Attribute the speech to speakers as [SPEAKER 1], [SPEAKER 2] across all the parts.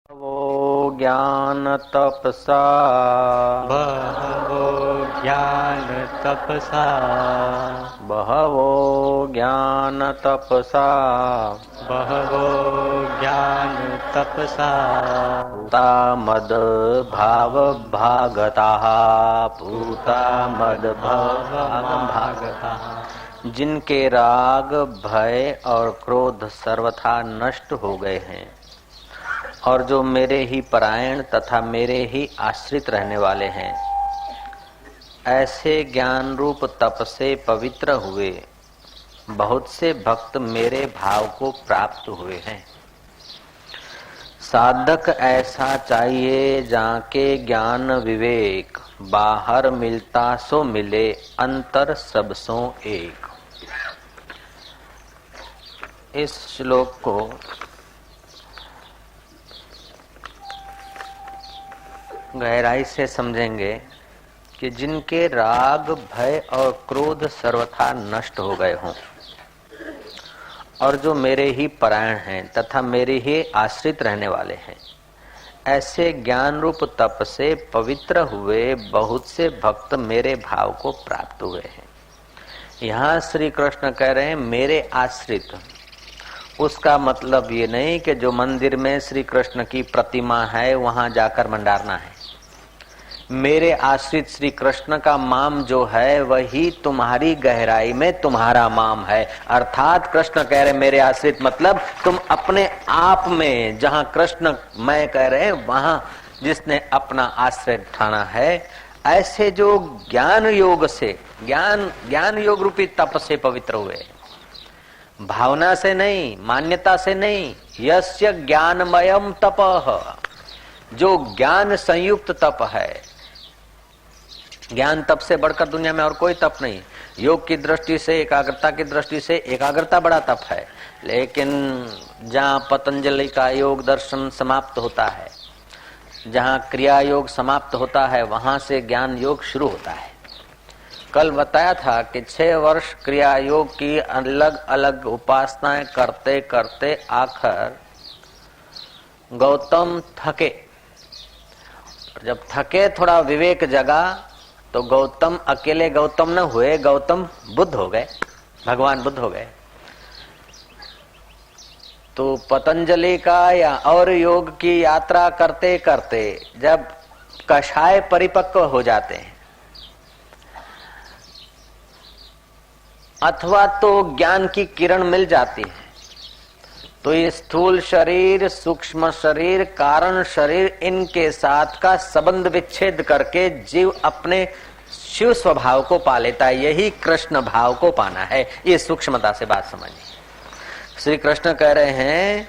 [SPEAKER 1] वो ज्ञान तपसा
[SPEAKER 2] बहवो ज्ञान तपसा
[SPEAKER 1] बहवो ज्ञान तपसा
[SPEAKER 2] बहवो ज्ञान तपसा
[SPEAKER 1] पूता मद भाव भागताः पूता मद भाव भागताः। जिनके राग भय और क्रोध सर्वथा नष्ट हो गए हैं और जो मेरे ही परायण तथा मेरे ही आश्रित रहने वाले हैं, ऐसे ज्ञान रूप तप से पवित्र हुए बहुत से भक्त मेरे भाव को प्राप्त हुए हैं। साधक ऐसा चाहिए जाके ज्ञान विवेक बाहर मिलता सो मिले अंतर सब सो एक। इस श्लोक को गहराई से समझेंगे कि जिनके राग भय और क्रोध सर्वथा नष्ट हो गए हों और जो मेरे ही परायण हैं तथा मेरे ही आश्रित रहने वाले हैं, ऐसे ज्ञान रूप तप से पवित्र हुए बहुत से भक्त मेरे भाव को प्राप्त हुए हैं। यहाँ श्री कृष्ण कह रहे हैं मेरे आश्रित। उसका मतलब ये नहीं कि जो मंदिर में श्री कृष्ण की प्रतिमा है वहां जाकर मंडारना है। मेरे आश्रित श्री कृष्ण का माम जो है वही तुम्हारी गहराई में तुम्हारा माम है। अर्थात कृष्ण कह रहे मेरे आश्रित मतलब तुम अपने आप में, जहां कृष्ण मैं कह रहे हैं वहां जिसने अपना आश्रय ठाना है, ऐसे जो ज्ञान योग से ज्ञान योग रूपी तप से पवित्र हुए, भावना से नहीं, मान्यता से नहीं। यस्य ज्ञानमयम तपः, जो ज्ञान संयुक्त तप है। ज्ञान तप से बढ़कर दुनिया में और कोई तप नहीं। योग की दृष्टि से, एकाग्रता की दृष्टि से एकाग्रता बड़ा तप है, लेकिन जहाँ पतंजलि का योग दर्शन समाप्त होता है, जहाँ क्रिया योग समाप्त होता है, वहां से ज्ञान योग शुरू होता है। कल बताया था कि 6 वर्ष क्रिया योग की अलग अलग उपासनाएं करते करते आखिर गौतम थके। जब थके, थोड़ा विवेक जगा, तो गौतम अकेले गौतम न हुए, गौतम बुद्ध हो गए, भगवान बुद्ध हो गए। तो पतंजलि का या और योग की यात्रा करते करते जब कषाय परिपक्व हो जाते हैं अथवा तो ज्ञान की किरण मिल जाती है, तो ये स्थूल शरीर, सूक्ष्म शरीर, कारण शरीर, इनके साथ का संबंध विच्छेद करके जीव अपने शिव स्वभाव को पा लेता है। यही कृष्ण भाव को पाना है। ये सूक्ष्मता से बात समझिए। श्री कृष्ण कह रहे हैं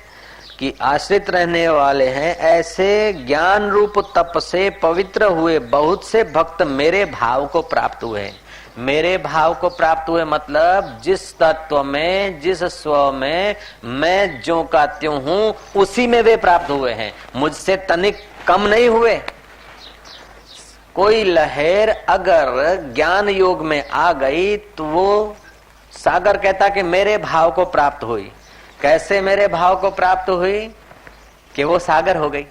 [SPEAKER 1] कि आश्रित रहने वाले हैं, ऐसे ज्ञान रूप तप से पवित्र हुए बहुत से भक्त मेरे भाव को प्राप्त हुए हैं। मेरे भाव को प्राप्त हुए मतलब जिस तत्व में, जिस स्व में मैं ज्यों का त्यों हूं, उसी में वे प्राप्त हुए हैं। मुझसे तनिक कम नहीं हुए। कोई लहर अगर ज्ञान योग में आ गई तो वो सागर कहता कि मेरे भाव को प्राप्त हुई। कैसे मेरे भाव को प्राप्त हुई? कि वो सागर हो गई,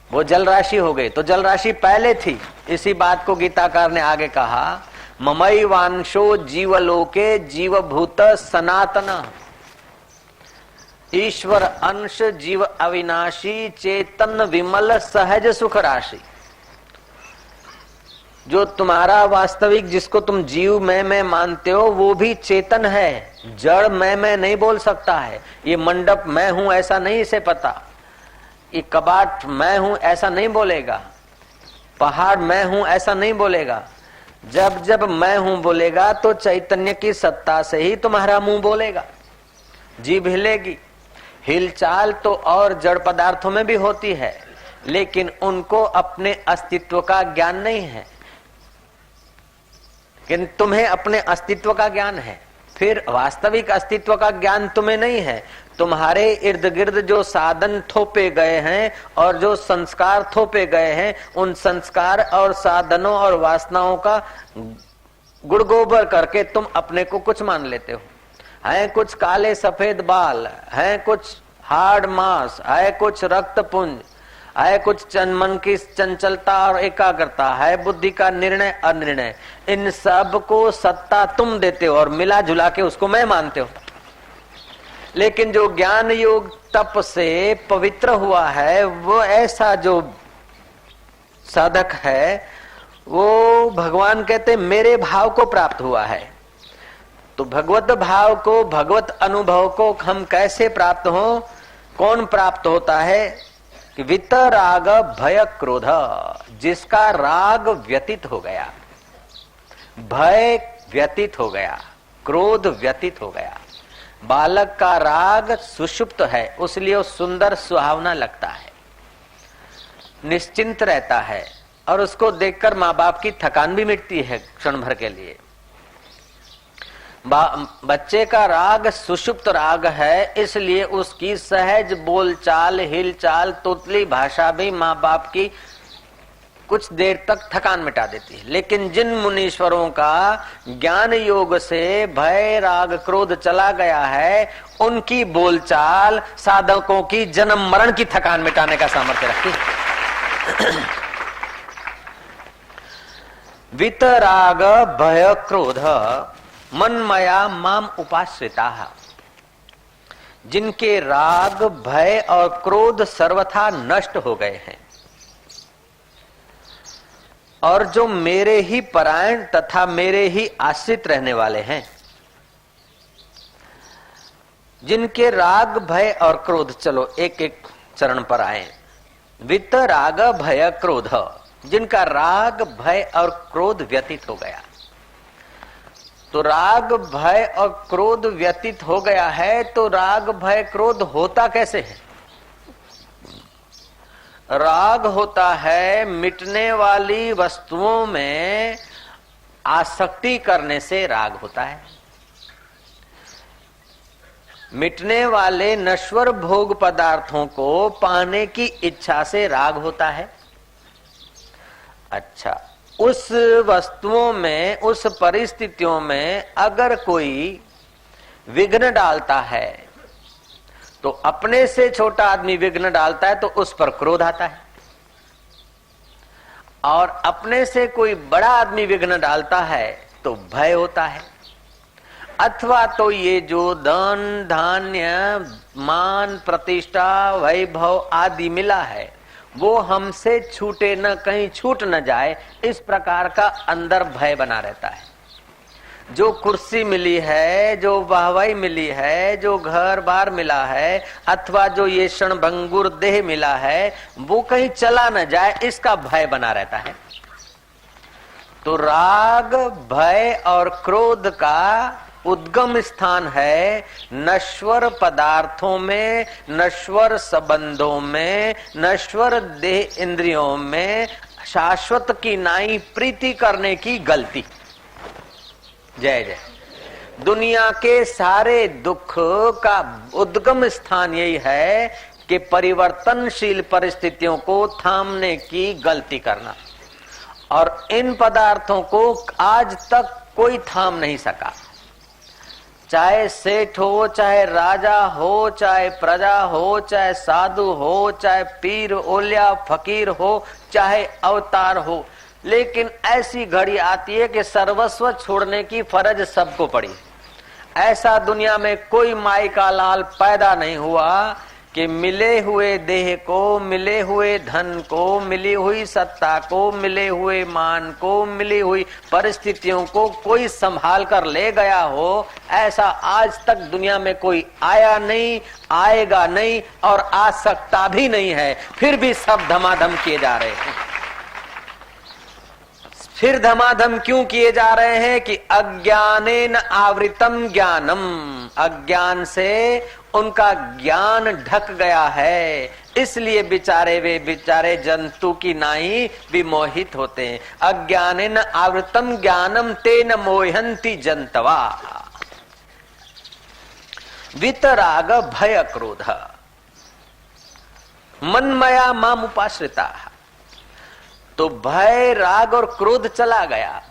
[SPEAKER 1] वो जल राशि हो गई। तो जल राशि पहले थी। इसी बात को गीताकार ने आगे कहा, ममई वांशो जीवलोके जीवभूत सनातन, ईश्वर अंश जीव अविनाशी चेतन विमल सहज सुख राशि। जो तुम्हारा वास्तविक, जिसको तुम जीव मैं मानते हो, वो भी चेतन है। जड़ मैं नहीं बोल सकता है। ये मंडप मैं हूं ऐसा नहीं इसे पता, ये कबाट मैं हूं ऐसा नहीं बोलेगा, पहाड़ मैं हूं ऐसा नहीं बोलेगा। जब जब मैं हूं बोलेगा तो चैतन्य की सत्ता से ही तुम्हारा मुंह बोलेगा, जीभ हिलेगी। हिलचाल तो और जड़ पदार्थों में भी होती है, लेकिन उनको अपने अस्तित्व का ज्ञान नहीं है। लेकिन तुम्हें अपने अस्तित्व का ज्ञान है। फिर वास्तविक अस्तित्व का ज्ञान तुम्हें नहीं है। तुम्हारे इर्द गिर्द जो साधन थोपे गए हैं और जो संस्कार थोपे गए हैं, उन संस्कार और साधनों और वासनाओं का गुड़ गोबर करके तुम अपने को कुछ मान लेते हो। हैं कुछ काले सफेद बाल, हैं कुछ हार्ड मास, है कुछ रक्त पुंज, है कुछ मन की चंचलता और एकाग्रता, है बुद्धि का निर्णय अनिर्णय। इन सब को सत्ता तुम देते हो और मिला जुला के उसको मैं मानते हो। लेकिन जो ज्ञान योग तप से पवित्र हुआ है, वो ऐसा जो साधक है, वो भगवान कहते मेरे भाव को प्राप्त हुआ है। तो भगवत भाव को, भगवत अनुभव को हम कैसे प्राप्त हो? कौन प्राप्त होता है? कि वितराग भय क्रोध, जिसका राग व्यतीत हो गया, भय व्यतीत हो गया, क्रोध व्यतीत हो गया। बालक का राग सुषुप्त है, उसलिए वो सुंदर सुहावना लगता है, निश्चिंत रहता है और उसको देखकर माँ बाप की थकान भी मिटती है क्षण भर के लिए। बच्चे का राग सुषुप्त राग है, इसलिए उसकी सहज बोलचाल, हिलचाल, तोतली भाषा भी माँ बाप की कुछ देर तक थकान मिटा देती है। लेकिन जिन मुनीश्वरों का ज्ञान योग से भय राग क्रोध चला गया है, उनकी बोलचाल साधकों की जन्म मरण की थकान मिटाने का सामर्थ्य रखती है। वितराग भय क्रोध मनमया माम उपाश्रिता, जिनके राग भय और क्रोध सर्वथा नष्ट हो गए हैं और जो मेरे ही परायण तथा मेरे ही आश्रित रहने वाले हैं, जिनके राग भय और क्रोध, चलो एक एक चरण पर आए। वितराग भय क्रोध, जिनका राग भय और क्रोध व्यतीत हो गया। तो राग भय और क्रोध व्यतीत हो गया है, तो राग भय क्रोध होता कैसे है? राग होता है मिटने वाली वस्तुओं में आसक्ति करने से राग होता है। मिटने वाले नश्वर भोग पदार्थों को पाने की इच्छा से राग होता है। अच्छा, उस वस्तुओं में, उस परिस्थितियों में अगर कोई विघ्न डालता है, तो अपने से छोटा आदमी विघ्न डालता है तो उस पर क्रोध आता है, और अपने से कोई बड़ा आदमी विघ्न डालता है तो भय होता है। अथवा तो ये जो धन धान्य मान प्रतिष्ठा वैभव आदि मिला है, वो हमसे छूटे न, कहीं छूट न जाए, इस प्रकार का अंदर भय बना रहता है। जो कुर्सी मिली है, जो वाहवाही मिली है, जो घर बार मिला है, अथवा जो ये क्षणभंगुर देह मिला है, वो कहीं चला न जाए, इसका भय बना रहता है। तो राग भय और क्रोध का उद्गम स्थान है नश्वर पदार्थों में, नश्वर संबंधों में, नश्वर देह इंद्रियों में शाश्वत की नाई प्रीति करने की गलती। जय जय। दुनिया के सारे दुख का उद्गम स्थान यही है कि परिवर्तनशील परिस्थितियों को थामने की गलती करना, और इन पदार्थों को आज तक कोई थाम नहीं सका। चाहे सेठ हो, चाहे राजा हो, चाहे प्रजा हो, चाहे साधु हो, चाहे पीर ओलिया फकीर हो, चाहे अवतार हो, लेकिन ऐसी घड़ी आती है कि सर्वस्व छोड़ने की फर्ज सबको पड़ी। ऐसा दुनिया में कोई माई का लाल पैदा नहीं हुआ कि मिले हुए देह को, मिले हुए धन को, मिली हुई सत्ता को, मिले हुए मान को, मिली हुई परिस्थितियों को कोई संभाल कर ले गया हो। ऐसा आज तक दुनिया में कोई आया नहीं, आएगा नहीं और आ सकता भी नहीं है। फिर भी सब धमाधम किए जा रहे हैं। फिर धमाधम क्यों किए जा रहे हैं? कि अज्ञानेन आवृतम ज्ञानम, अज्ञान से उनका ज्ञान ढक गया है, इसलिए वे बेचारे जंतु की नाई विमोहित होते हैं। अज्ञानेन आवृतम ज्ञानम तेन मोहंती जंतवा। वितराग भय क्रोध मनमया माम उपाश्रिता। तो भय राग और क्रोध चला गया।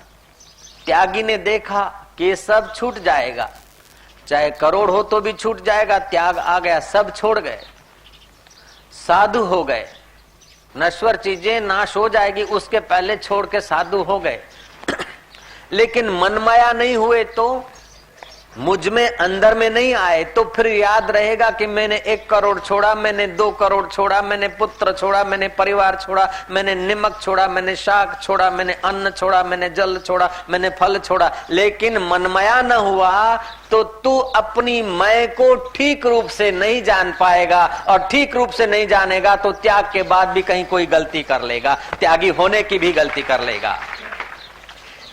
[SPEAKER 1] त्यागी ने देखा कि ये सब छूट जाएगा, चाहे करोड़ हो तो भी छूट जाएगा। त्याग आ गया, सब छोड़ गए। साधु हो गए, नश्वर चीजें नाश हो जाएगी उसके पहले छोड़ के साधु हो गए। लेकिन मनमाया नहीं हुए तो, मुझ में अंदर में नहीं आए तो फिर याद रहेगा कि मैंने 1 करोड़ छोड़ा, मैंने 2 करोड़ छोड़ा, मैंने पुत्र छोड़ा, मैंने परिवार छोड़ा, मैंने नमक छोड़ा, मैंने शाक छोड़ा, मैंने अन्न छोड़ा, मैंने जल छोड़ा, मैंने फल छोड़ा। लेकिन मनमाया न हुआ तो तू अपनी मैं को ठीक रूप से नहीं जान पाएगा, और ठीक रूप से नहीं जानेगा तो त्याग के बाद भी कहीं कोई गलती कर लेगा, त्यागी होने की भी गलती कर लेगा।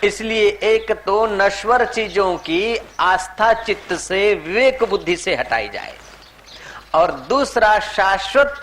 [SPEAKER 1] इसलिए एक तो नश्वर चीजों की आस्था चित्त से, विवेक बुद्धि से हटाई जाए, और दूसरा शाश्वत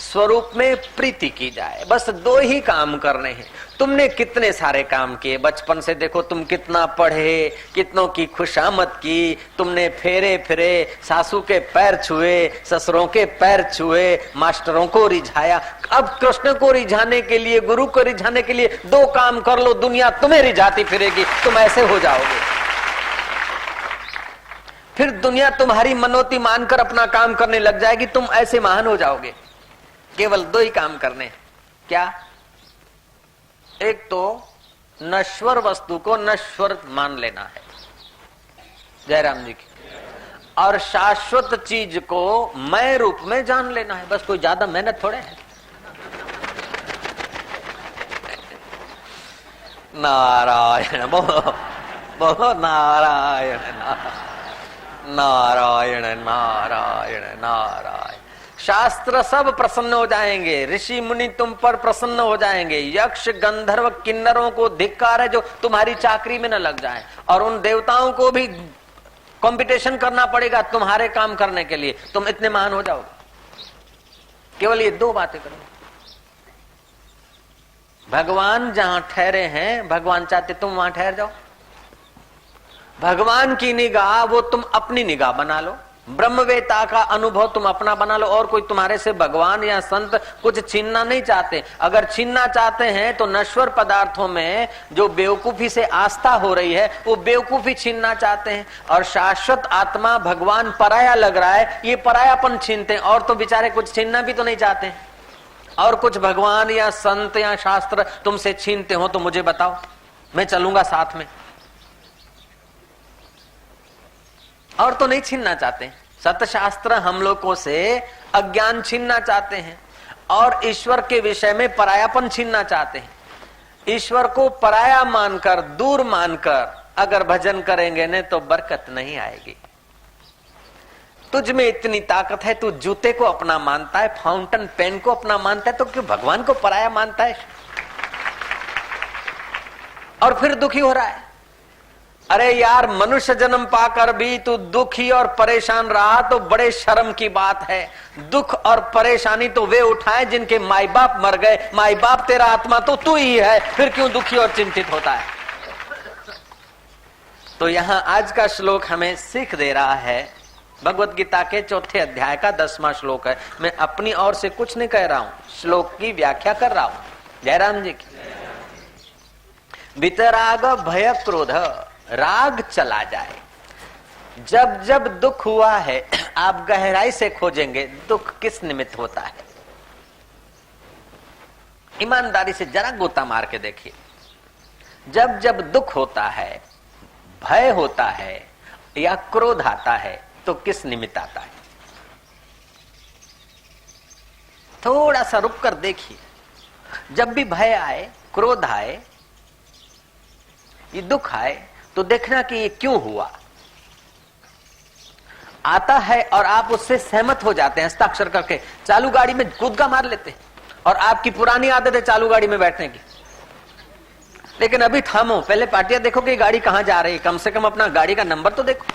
[SPEAKER 1] स्वरूप में प्रीति की जाए। बस 2 ही काम करने हैं। तुमने कितने सारे काम किए, बचपन से देखो तुम कितना पढ़े, कितनों की खुशामद की, तुमने फेरे फिरे, सासू के पैर छुए, ससुरों के पैर छुए, मास्टरों को रिझाया। अब कृष्ण को रिझाने के लिए, गुरु को रिझाने के लिए 2 काम कर लो, दुनिया तुम्हें रिझाती फिरेगी, तुम ऐसे हो जाओगे। फिर दुनिया तुम्हारी मनोती मानकर अपना काम करने लग जाएगी, तुम ऐसे महान हो जाओगे। केवल 2 ही काम करने। क्या? एक तो नश्वर वस्तु को नश्वर मान लेना है, जयराम जी की, और शाश्वत चीज को मैं रूप में जान लेना है। बस कोई ज्यादा मेहनत थोड़े है। नारायण बोलो नारायण नारायण नारायण नारायण। शास्त्र सब प्रसन्न हो जाएंगे, ऋषि मुनि तुम पर प्रसन्न हो जाएंगे, यक्ष गंधर्व किन्नरों को धिक्कार है जो तुम्हारी चाकरी में न लग जाए, और उन देवताओं को भी कंपटीशन करना पड़ेगा तुम्हारे काम करने के लिए, तुम इतने महान हो जाओगे। केवल ये 2 बातें करो। भगवान जहां ठहरे हैं, भगवान चाहते तुम वहां ठहर जाओ। भगवान की निगाह वो तुम अपनी निगाह बना लो, ब्रह्मवेता का अनुभव तुम अपना बना लो, और कोई तुम्हारे से भगवान या संत कुछ छीनना नहीं चाहते। अगर छीनना चाहते हैं तो नश्वर पदार्थों में जो बेवकूफी से आस्था हो रही है वो बेवकूफी छीनना चाहते हैं, और शाश्वत आत्मा भगवान पराया लग रहा है, ये परायापन छीनते हैं, और तो बेचारे कुछ छीनना भी तो नहीं चाहते हैं। और कुछ भगवान या संत या शास्त्र तुमसे छीनते हो तो मुझे बताओ, मैं चलूंगा साथ में। और तो नहीं छीनना चाहते। सतशास्त्र हम लोगों से अज्ञान छीनना चाहते हैं, और ईश्वर के विषय में परायापन छीनना चाहते हैं। ईश्वर को पराया मानकर, दूर मानकर अगर भजन करेंगे न तो बरकत नहीं आएगी। तुझ में इतनी ताकत है, तू जूते को अपना मानता है, फाउंटेन पेन को अपना मानता है, तो क्यों भगवान को पराया मानता है और फिर दुखी हो रहा है? अरे यार, मनुष्य जन्म पाकर भी तू दुखी और परेशान रहा तो बड़े शर्म की बात है। दुख और परेशानी तो वे उठाए जिनके माई बाप मर गए, माई बाप तेरा आत्मा तो तू ही है, फिर क्यों दुखी और चिंतित होता है? तो यहां आज का श्लोक हमें सीख दे रहा है, भगवत गीता के 4थे अध्याय का 10वां श्लोक है। मैं अपनी ओर से कुछ नहीं कह रहा हूं, श्लोक की व्याख्या कर रहा हूं। जयराम जी की। वितराग भय क्रोध, राग चला जाए। जब जब दुख हुआ है, आप गहराई से खोजेंगे दुख किस निमित्त होता है। ईमानदारी से जरा गोता मार के देखिए। जब जब दुख होता है, भय होता है या क्रोध आता है तो किस निमित्त आता है? थोड़ा सा रुक कर देखिए। जब भी भय आए, क्रोध आए, ये दुख आए तो देखना कि ये क्यों हुआ। आता है और आप उससे सहमत हो जाते हैं, हस्ताक्षर करके चालू गाड़ी में कूदका मार लेते हैं, और आपकी पुरानी आदत है चालू गाड़ी में बैठने की। लेकिन अभी थामो, पहले पार्टियां देखो कि गाड़ी कहां जा रही है, कम से कम अपना गाड़ी का नंबर तो देखो।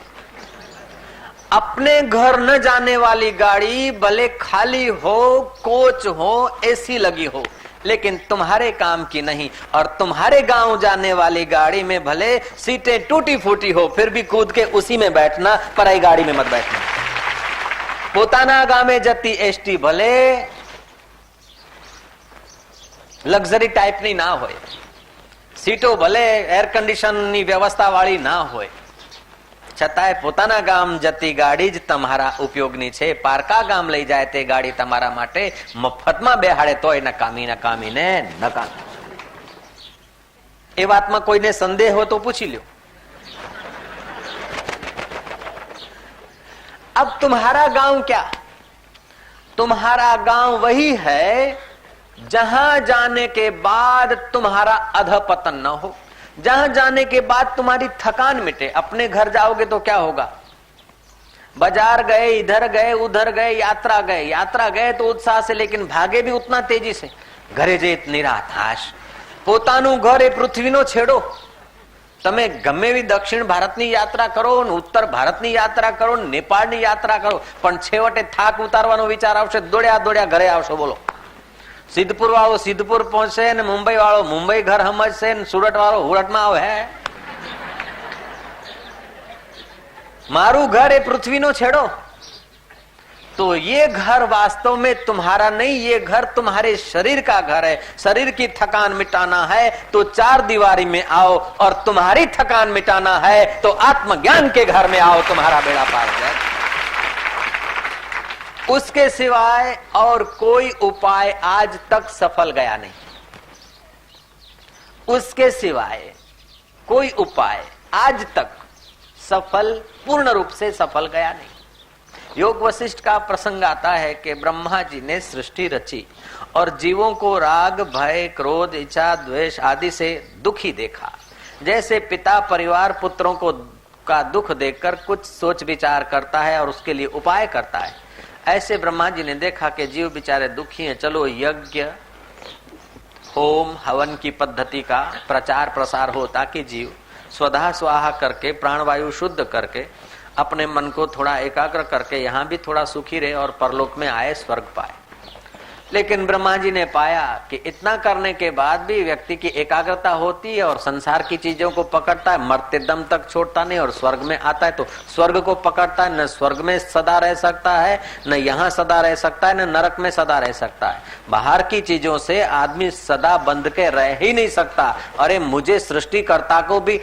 [SPEAKER 1] अपने घर न जाने वाली गाड़ी भले खाली हो, कोच हो, एसी लगी हो, लेकिन तुम्हारे काम की नहीं, और तुम्हारे गांव जाने वाली गाड़ी में भले सीटें टूटी फूटी हो, फिर भी कूद के उसी में बैठना, पराई गाड़ी में मत बैठना। पोताना गामे जती एसटी भले लग्जरी टाइपनी ना होय, सीटो भले एयर कंडीशन ની વ્યવસ્થા વાળી ના હોય, છતાંય પોતાના ગામ જતી ગાડી જ તમારા ઉપયોગની છે. પારકા ગામ લઈ જાય તે ગાડી તમારા માટે મફતમાં બેહાડે તોય નકામી નકામી ને નકામી. એ વાતમાં કોઈને સંદેહ હોય તો પૂછી લ્યો. अब तुम्हारा गांव क्या? तुम्हारा गांव वही है जहां जाने के बाद तुम्हारा अधपतन न हो, जहां जाने के बाद तुम्हारी थकान मिटे. अपने घर जाओगे तो क्या होगा? बाजार गए, इधर गए, उधर गए, यात्रा गए तो उत्साह से, लेकिन भागे भी उतना तेजी से. घरे जे निराश. પોતાનું ઘર એ પૃથ્વીનો છેડો. તમે ગમે એવી દક્ષિણ ભારતની યાત્રા કરો, ઉત્તર ભારતની યાત્રા કરો, નેપાળની યાત્રા કરો, પણ છેવટે થાક ઉતારવાનો વિચાર આવશે, દોડ્યા દોડ્યા ઘરે આવશો. બોલો, સિદ્ધપુર વાળો સિદ્ધપુર પહોંચશે ને મુંબઈ વાળો મુંબઈ ઘર સમજશે ને સુરત વાળો સુરતમાં આવે. મારું ઘર એ પૃથ્વીનો છેડો. तो ये घर वास्तव में तुम्हारा नहीं, ये घर तुम्हारे शरीर का घर है. शरीर की थकान मिटाना है तो चार दीवारी में आओ, और तुम्हारी थकान मिटाना है तो आत्मज्ञान के घर में आओ, तुम्हारा बेड़ा पार जाए. उसके सिवाय और कोई उपाय आज तक सफल गया नहीं. उसके सिवाय कोई उपाय आज तक सफल, पूर्ण रूप से सफल गया नहीं. योग वशिष्ठ का प्रसंग आता है कि ब्रह्मा जी ने सृष्टि रची और जीवों को राग, भय, क्रोध, इच्छा, द्वेष आदि से दुखी देखा. जैसे पिता परिवार पुत्रों को का दुख देखकर कुछ सोच विचार करता है और उसके लिए उपाय करता है, ऐसे ब्रह्मा जी ने देखा कि जीव बेचारे दुखी हैं. चलो यज्ञ, होम, हवन की पद्धति का प्रचार प्रसार हो, ताकि जीव स्वधा स्वाहा करके प्राणवायु शुद्ध करके अपने मन को थोड़ा एकाग्र करके यहाँ भी थोड़ा सुखी रहे और परलोक में आए, स्वर्ग पाए. लेकिन ब्रह्मा जी ने पाया कि इतना करने के बाद भी व्यक्ति की एकाग्रता होती है और संसार की चीजों को पकड़ता है, मरते दम तक छोड़ता नहीं, और स्वर्ग में आता है तो स्वर्ग को पकड़ता है. न स्वर्ग में सदा रह सकता है, न यहाँ सदा रह सकता है, न नरक में सदा रह सकता है. बाहर की चीजों से आदमी सदा बंध के रह ही नहीं सकता. अरे मुझे सृष्टिकर्ता को भी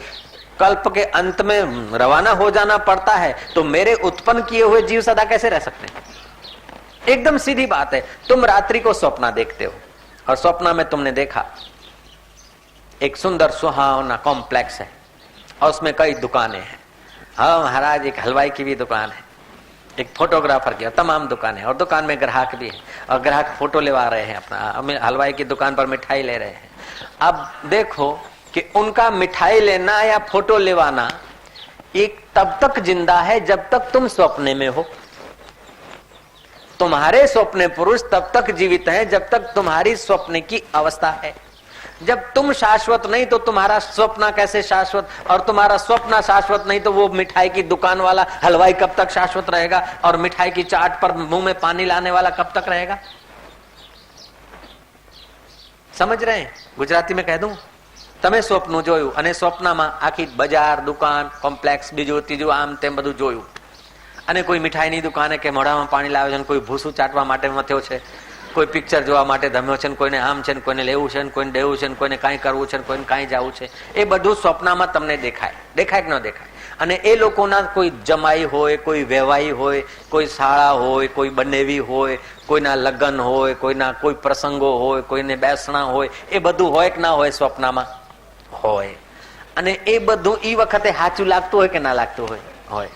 [SPEAKER 1] कल्प के अंत में रवाना हो जाना पड़ता है, तो मेरे उत्पन्न किए हुए जीव सदा कैसे रह सकते हैं? एकदम सीधी बात है. तुम रात्रि को स्वप्न देखते हो और स्वप्न में तुमने देखा एक सुंदर सुहावना कॉम्प्लेक्स है और उसमें कई दुकानें हैं. हाँ महाराज, एक हलवाई की भी दुकान है, एक फोटोग्राफर की, तमाम दुकानें, और दुकान में ग्राहक भी है और ग्राहक फोटो लेवा रहे हैं अपना. हलवाई की दुकान पर मिठाई ले रहे हैं. अब देखो कि उनका मिठाई लेना या फोटो लेवाना एक तब तक जिंदा है जब तक तुम स्वप्ने में हो. तुम्हारे स्वप्ने पुरुष तब तक जीवित हैं जब तक तुम्हारी स्वप्न की अवस्था है. जब तुम शाश्वत नहीं तो तुम्हारा स्वप्न कैसे शाश्वत, और तुम्हारा स्वप्न शाश्वत नहीं तो वो मिठाई की दुकान वाला हलवाई कब तक शाश्वत रहेगा, और मिठाई की चाट पर मुंह में पानी लाने वाला कब तक रहेगा? समझ रहे हैं? गुजराती में कह दूं, તમે સ્વપ્ન જોયું અને સ્વપ્નમાં આખી બજાર, દુકાન, કોમ્પ્લેક્સ, બીજું ત્રીજું આમ તેમ બધું જોયું, અને કોઈ મીઠાઈની દુકાને કે મોઢામાં પાણી લાવે છે, કોઈ ભૂસું ચાટવા માટે મથ્યો છે, કોઈ પિક્ચર જોવા માટે ધમ્યો છે, કોઈને આમ છે, કોઈને લેવું છે, કોઈને દેવું છે, કોઈને કાંઈ કરવું છે, કોઈને કાંઈ જવું છે, એ બધું સ્વપ્નમાં તમને દેખાય. દેખાય કે ન દેખાય? અને એ લોકોના કોઈ જમાઈ હોય, કોઈ વેવાઈ હોય, કોઈ શાળા હોય, કોઈ બનેવી હોય, કોઈના લગ્ન હોય, કોઈના કોઈ પ્રસંગો હોય, કોઈને બેસણા હોય, એ બધું હોય કે ના હોય? સ્વપ્નમાં હોય. અને એ બધું ઈ વખતે સાચું લાગતું હોય કે ના લાગતું હોય? હોય.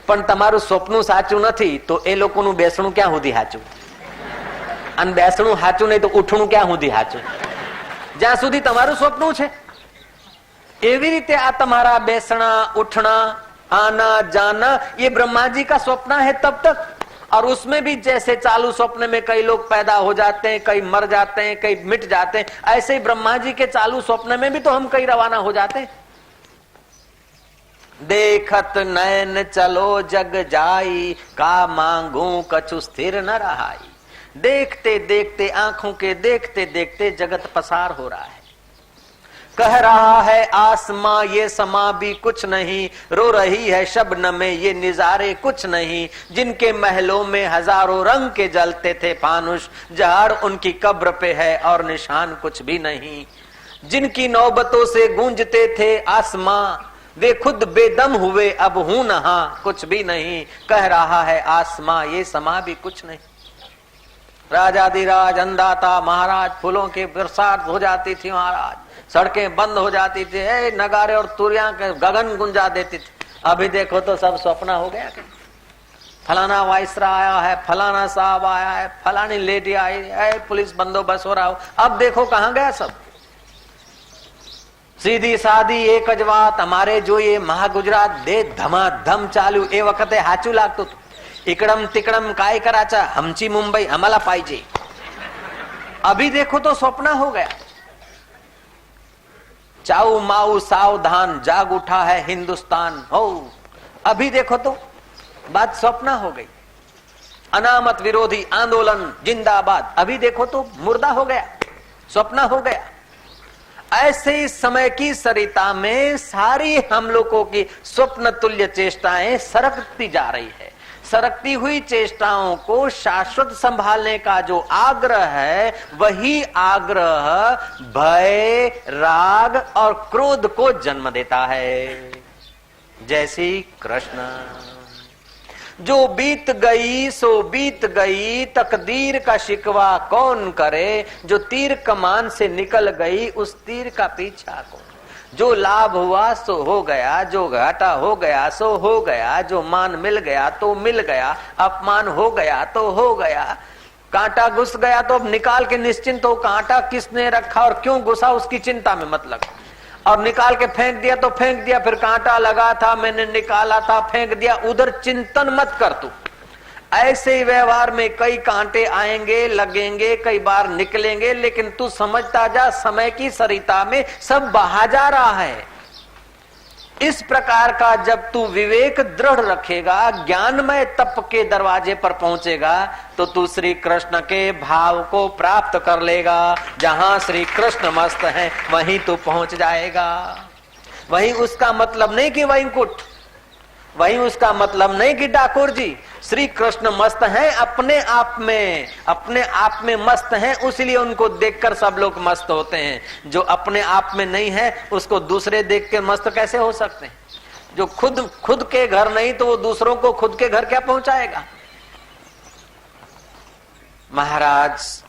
[SPEAKER 1] પણ તમારું સ્વપ્ન સાચું નથી તો એ લોકોનું બેસણું ક્યાં સુધી સાચું? અને બેસણું સાચું નહીં તો ઉઠણું ક્યાં સુધી સાચું? જ્યાં સુધી તમારું સ્વપ્ન છે. એવી રીતે આ તમારા બેસણા, ઉઠना, आना जाना, ये ब्रह्मा जी का स्वप्न है तब तक. और उसमें भी जैसे चालू स्वप्न में कई लोग पैदा हो जाते हैं, कई मर जाते हैं, कई मिट जाते हैं, ऐसे ही ब्रह्मा जी के चालू स्वप्न में भी तो हम कई रवाना हो जाते हैं. देखत नैन चलो जग जाई, का मांगू कछु स्थिर न रहाई. देखते देखते, आंखों के देखते देखते जगत पसार हो रहा है. कह रहा है आसमां ये समा भी कुछ नहीं, रो रही है शबनम में ये निजारे कुछ नहीं. जिनके महलों में हजारों रंग के जलते थे फानुष, जहर उनकी कब्र पे है और निशान कुछ भी नहीं. जिनकी नौबतों से गूंजते थे आसमां, वे खुद बेदम हुए अब हूं नहा कुछ भी नहीं, कह रहा है आसमां ये समा भी कुछ नहीं। राजाधिराज अंदाता महाराज, फूलों की बरसात हो जाती थी महाराज, सड़कें बंद हो जाती थी, नगारे और तुरियां के गगन गुंजा देती थी। अभी देखो तो सब स्वप्न हो गया। फलाना वाइसरा आया है, फलाना साहब आया है, फलानी लेडी आई है, पुलिस बंदोबस्त हो रहा हो। अब देखो कहां गया सब। सीधी सादी एक ज વાત हमारे जो ये महागुजरात दे धमाधम चालू ए वखते हाचू लागતું હતું। इकड़म तिकड़म काय कराचा, हमची मुंबई हमारा पाइजे। अभी देखो तो स्वप्न हो गया। चाऊ माऊ सावधान जाग उठा है हिंदुस्तान हो। अभी देखो तो बात स्वप्न हो गई। अनामत विरोधी आंदोलन जिंदाबाद, अभी देखो तो मुर्दा हो गया, स्वप्न हो गया। ऐसे ही समय की सरिता में सारी हम लोगों की स्वप्न तुल्य चेष्टाएं सरकती जा रही है। सरकती हुई चेष्टाओं को शाश्वत संभालने का जो आग्रह है, वही आग्रह भय, राग और क्रोध को जन्म देता है। जैसे कृष्ण, जो बीत गई सो बीत गई, तकदीर का शिकवा कौन करे, जो तीर कमान से निकल गई उस तीर का पीछा कौन। जो लाभ हुआ सो हो गया, जो घाटा हो गया सो हो गया, जो मान मिल गया तो मिल गया, अपमान हो गया तो हो गया। कांटा घुस गया तो अब निकाल के निश्चिंत हो, कांटा किसने रखा और क्यों घुसा उसकी चिंता में मत लग। और निकाल के फेंक दिया तो फेंक दिया, फिर कांटा लगा था मैंने निकाला था फेंक दिया, उधर चिंतन मत कर तू। ऐसे ही व्यवहार में कई कांटे आएंगे लगेंगे, कई बार निकलेंगे, लेकिन तू समझता जा समय की सरिता में सब बहा जा रहा है। इस प्रकार का जब तू विवेक दृढ़ रखेगा, ज्ञानमय तप के दरवाजे पर पहुंचेगा, तो तू श्री कृष्ण के भाव को प्राप्त कर लेगा। जहां श्री कृष्ण मस्त है वहीं तू पहुंच जाएगा। वहीं उसका मतलब नहीं कि वैकुंठ, वहीं उसका मतलब नहीं कि डाकोर जी। श्री कृष्ण मस्त हैं अपने आप में, अपने आप में मस्त हैं, उसलिए उनको देखकर सब लोग मस्त होते हैं। जो अपने आप में नहीं है उसको दूसरे देख के मस्त कैसे हो सकते हैं। जो खुद के घर नहीं तो वो दूसरों को खुद के घर क्या पहुंचाएगा। महाराज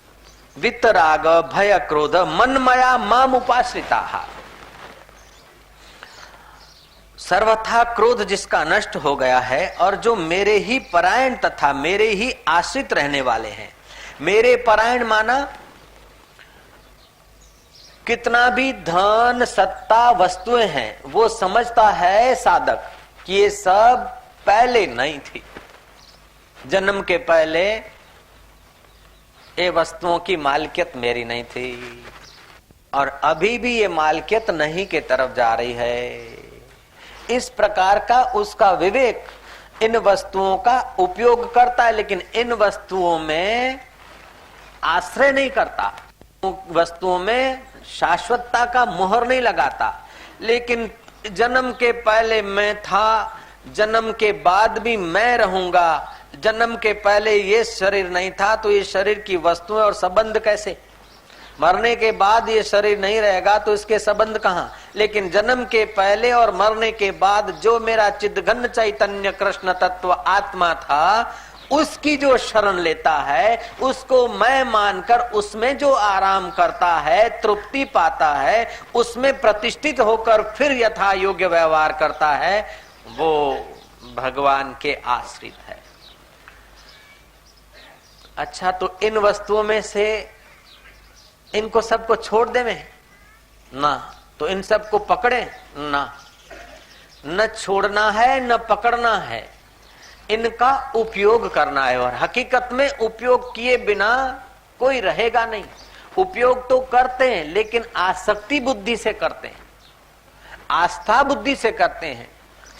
[SPEAKER 1] वितराग भय क्रोध मनमया माम उपाश्रिता, सर्वथा क्रोध जिसका नष्ट हो गया है और जो मेरे ही परायण तथा मेरे ही आश्रित रहने वाले हैं। मेरे परायण माना कितना भी धन सत्ता वस्तुएं हैं वो समझता है साधक कि ये सब पहले नहीं थी। जन्म के पहले ये वस्तुओं की मालिकियत मेरी नहीं थी और अभी भी ये मालिकियत नहीं के तरफ जा रही है। इस प्रकार का उसका विवेक इन वस्तुओं का उपयोग करता है, लेकिन इन वस्तुओं में आश्रय नहीं करता, वस्तुओं में शाश्वतता का मोहर नहीं लगाता। लेकिन जन्म के पहले मैं था, जन्म के बाद भी मैं रहूंगा। जन्म के पहले ये शरीर नहीं था तो ये शरीर की वस्तुएं और संबंध कैसे। मरने के बाद ये शरीर नहीं रहेगा तो इसके संबंध कहां। लेकिन जन्म के पहले और मरने के बाद जो मेरा चिद्घन चैतन्य कृष्ण तत्व आत्मा था, उसकी जो शरण लेता है, उसको मैं मानकर उसमें जो आराम करता है, तृप्ति पाता है, उसमें प्रतिष्ठित होकर फिर यथा योग्य व्यवहार करता है, वो भगवान के आश्रित है। अच्छा, तो इन वस्तुओं में से इनको सबको छोड़ देवे ना, तो इन सबको पकड़े ना, न छोड़ना है न पकड़ना है, इनका उपयोग करना है। और हकीकत में उपयोग किए बिना कोई रहेगा नहीं। उपयोग तो करते हैं लेकिन आसक्ति बुद्धि से करते हैं, आस्था बुद्धि से करते हैं,